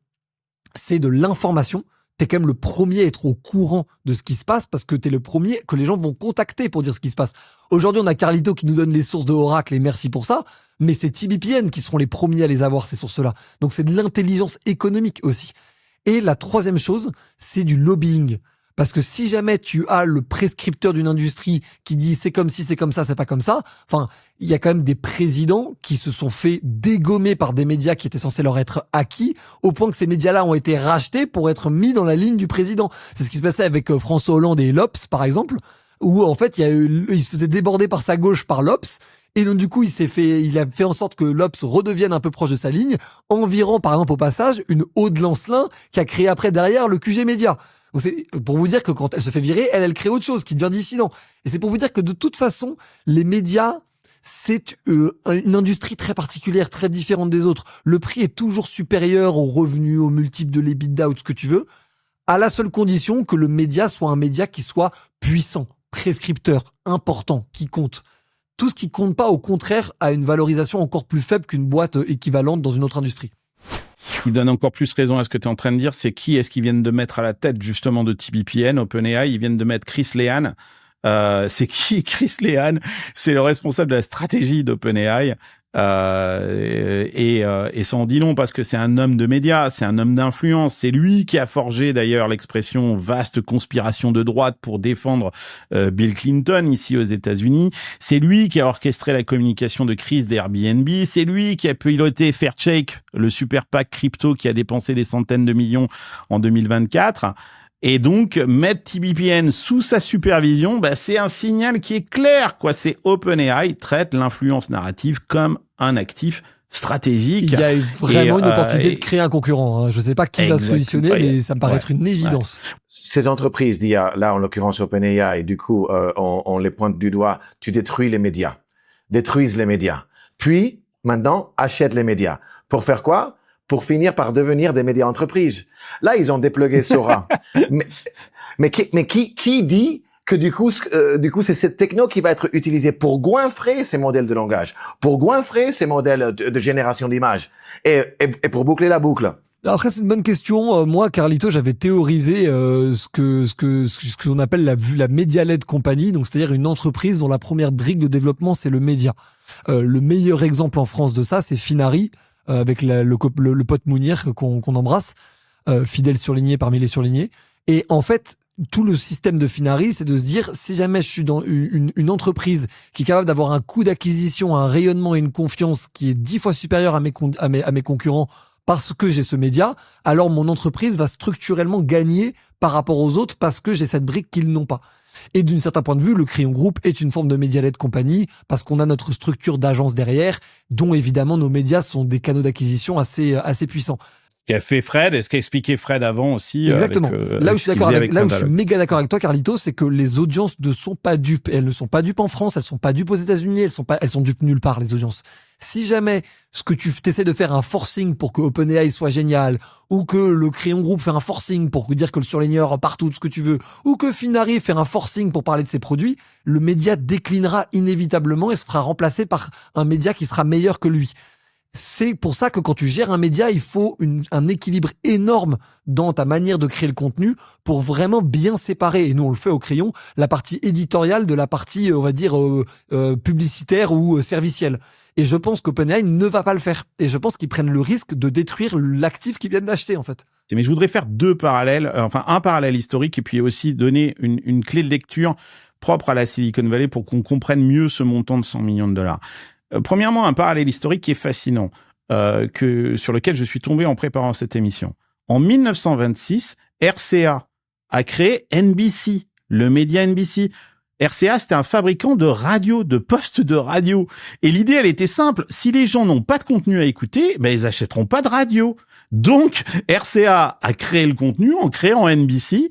c'est de l'information. T'es quand même le premier à être au courant de ce qui se passe parce que t'es le premier que les gens vont contacter pour dire ce qui se passe. Aujourd'hui, on a Carlito qui nous donne les sources de Oracle et merci pour ça. Mais c'est TBPN qui seront les premiers à les avoir, ces sources-là. Donc, c'est de l'intelligence économique aussi. Et la troisième chose, c'est du lobbying. Parce que si jamais tu as le prescripteur d'une industrie qui dit c'est comme si, c'est comme ça, c'est pas comme ça, enfin, il y a quand même des présidents qui se sont fait dégommer par des médias qui étaient censés leur être acquis, au point que ces médias-là ont été rachetés pour être mis dans la ligne du président. C'est ce qui se passait avec François Hollande et l'Obs, par exemple, où en fait, il se faisait déborder par sa gauche par l'Obs, et donc du coup, il a fait en sorte que l'Obs redevienne un peu proche de sa ligne, en virant par exemple au passage une Aude Lancelin qui a créé après derrière le QG Média. Donc c'est pour vous dire que quand elle se fait virer, elle crée autre chose qui devient dissident. Et c'est pour vous dire que de toute façon, les médias, c'est une industrie très particulière, très différente des autres. Le prix est toujours supérieur aux revenus, aux multiples de l'EBITDA ou de ce que tu veux, à la seule condition que le média soit un média qui soit puissant, prescripteur, important, qui compte. Tout ce qui compte pas, au contraire, a une valorisation encore plus faible qu'une boîte équivalente dans une autre industrie. Ce qui donne encore plus raison à ce que tu es en train de dire, c'est qui est-ce qu'ils viennent de mettre à la tête justement de TBPN, OpenAI. Ils viennent de mettre Chris Lehan. C'est qui Chris Lehan? C'est le responsable de la stratégie d'OpenAI. Et ça en dit long parce que c'est un homme de médias, c'est un homme d'influence. C'est lui qui a forgé d'ailleurs l'expression vaste conspiration de droite pour défendre Bill Clinton ici aux États-Unis. C'est lui qui a orchestré la communication de crise d'Airbnb. C'est lui qui a piloté Fairshake, le super PAC crypto qui a dépensé des centaines de millions en 2024. Et donc, mettre TBPN sous sa supervision, c'est un signal qui est clair, quoi. C'est OpenAI traite l'influence narrative comme un actif stratégique. Il y a vraiment une opportunité de créer un concurrent. Hein. Je sais pas qui va se positionner, mais ça me paraît être une évidence. Ces entreprises d'IA, là en l'occurrence OpenAI, et du coup on les pointe du doigt, tu détruis les médias, détruisent les médias, puis maintenant achète les médias. Pour faire quoi? Pour finir par devenir des médias entreprises. Là ils ont déplugué Sora. mais qui dit que du coup c'est cette techno qui va être utilisée pour goinfrer ces modèles de langage, pour goinfrer ces modèles de génération d'images et pour boucler la boucle. Après, c'est une bonne question. Moi, Carlito, j'avais théorisé ce qu'on appelle la média-led company, donc c'est-à-dire une entreprise dont la première brique de développement c'est le média. Le meilleur exemple en France de ça, c'est Finari avec le pote Mounir qu'on embrasse, fidèle surligné parmi les surlignés. Et en fait, tout le système de Finari, c'est de se dire, si jamais je suis dans une entreprise qui est capable d'avoir un coût d'acquisition, un rayonnement et une confiance qui est 10 fois supérieur à mes concurrents parce que j'ai ce média, alors mon entreprise va structurellement gagner par rapport aux autres parce que j'ai cette brique qu'ils n'ont pas. Et d'un certain point de vue, le Crayon Group est une forme de média-led compagnie parce qu'on a notre structure d'agence derrière, dont évidemment nos médias sont des canaux d'acquisition assez puissants. Ce qu'a fait Fred et ce qu'a expliqué Fred avant aussi. Exactement. Là où je suis méga d'accord avec toi, Carlito, c'est que les audiences ne sont pas dupes. Et elles ne sont pas dupes en France, elles sont pas dupes aux États-Unis, elles sont dupes nulle part, les audiences. Si jamais ce que tu essaies de faire un forcing pour que OpenAI soit génial, ou que le Crayon Group fait un forcing pour dire que le surligneur partout, tout ce que tu veux, ou que Finari fait un forcing pour parler de ses produits, le média déclinera inévitablement et se fera remplacer par un média qui sera meilleur que lui. C'est pour ça que quand tu gères un média, il faut un équilibre énorme dans ta manière de créer le contenu pour vraiment bien séparer, et nous on le fait au Crayon, la partie éditoriale de la partie, on va dire, publicitaire ou servicielle. Et je pense qu'OpenAI ne va pas le faire. Et je pense qu'ils prennent le risque de détruire l'actif qu'ils viennent d'acheter, en fait. Mais je voudrais faire deux parallèles, un parallèle historique et puis aussi donner une clé de lecture propre à la Silicon Valley pour qu'on comprenne mieux ce montant de 100 millions de dollars. Premièrement, un parallèle historique qui est fascinant, sur lequel je suis tombé en préparant cette émission. En 1926, RCA a créé NBC, le média NBC. RCA, c'était un fabricant de radio, de postes de radio. Et l'idée, elle était simple. Si les gens n'ont pas de contenu à écouter, ben, ils achèteront pas de radio. Donc, RCA a créé le contenu en créant NBC.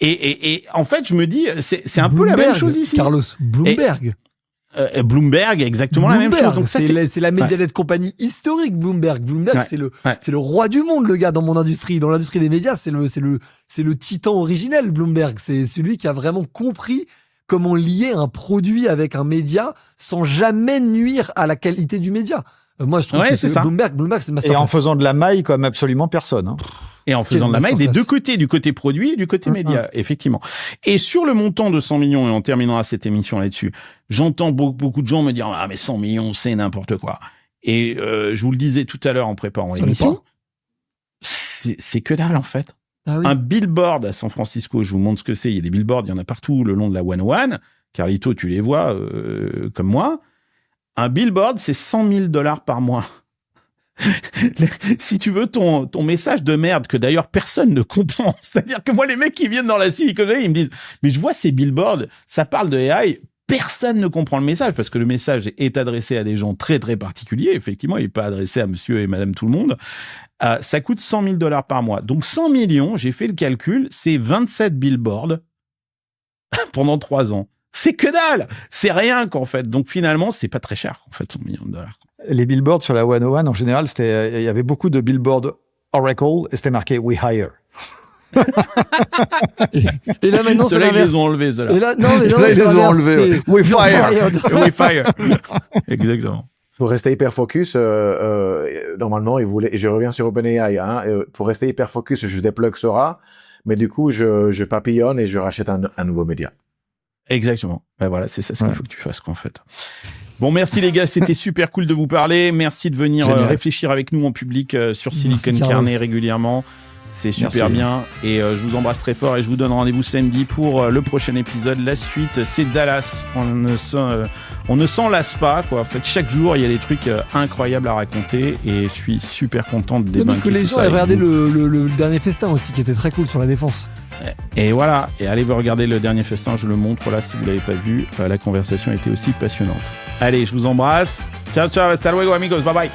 Et en fait, je me dis, c'est un peu la même chose ici. Carlos, Bloomberg. Bloomberg, exactement la même chose. Donc c'est la média-led compagnie historique, Bloomberg. Bloomberg, c'est le roi du monde, le gars, dans mon industrie. Dans l'industrie des médias, c'est le titan originel, Bloomberg. C'est celui qui a vraiment compris comment lier un produit avec un média sans jamais nuire à la qualité du média. Moi, je trouve que c'est Bloomberg, c'est masterclass. Et en faisant de la maille comme absolument personne. Hein. Et en faisant de la maille des deux côtés, du côté produit et du côté média, effectivement. Et sur le montant de 100 millions, et on terminera cette émission là-dessus, j'entends beaucoup de gens me dire « Ah, mais 100 millions, c'est n'importe quoi ». Et je vous le disais tout à l'heure en préparant l'émission, c'est que dalle, en fait. Ah oui. Un billboard à San Francisco, je vous montre ce que c'est. Il y a des billboards, il y en a partout le long de la 101. Carlito, tu les vois comme moi. Un billboard, c'est $100,000 par mois. Si tu veux ton message de merde, que d'ailleurs personne ne comprend. C'est-à-dire que moi, les mecs qui viennent dans la Silicon Valley, ils me disent « Mais je vois ces billboards, ça parle de AI. » Personne ne comprend le message parce que le message est adressé à des gens très, très particuliers. Effectivement, il n'est pas adressé à monsieur et madame tout le monde. Ça coûte $100,000 par mois. Donc, 100 millions, j'ai fait le calcul, c'est 27 billboards pendant 3 ans. C'est que dalle! C'est rien, qu'en fait. Donc, finalement, c'est pas très cher, en fait, $100 millions. Les billboards sur la 101, en général, il y avait beaucoup de billboards Oracle et c'était marqué « We hire ». Et là maintenant ceux-là, ils les ont enlevés, ceux-là. Et là, ils les ont enlevés. We fire. We fire. Exactement. Pour rester hyper focus, normalement, ils voulaient, et je reviens sur OpenAI, pour rester hyper focus, je déplugue Sora, mais du coup, je papillonne et je rachète un nouveau média. Exactement. Ben voilà, c'est ça ce qu'il faut que tu fasses, quoi, en fait. Bon, merci les gars, c'était super cool de vous parler. Merci de venir réfléchir avec nous en public sur Silicon Carnet régulièrement. C'est super bien. Et je vous embrasse très fort et je vous donne rendez-vous samedi pour le prochain épisode. La suite, c'est Dallas. On ne s'en lasse pas, quoi. En fait, chaque jour, il y a des trucs incroyables à raconter et je suis super content de débattre. Que les gens aient regardé le dernier festin aussi, qui était très cool sur la défense. Et voilà. Et allez vous regarder le dernier festin, je le montre là si vous l'avez pas vu. La conversation était aussi passionnante. Allez, je vous embrasse. Ciao, ciao. Hasta luego, amigos. Bye bye.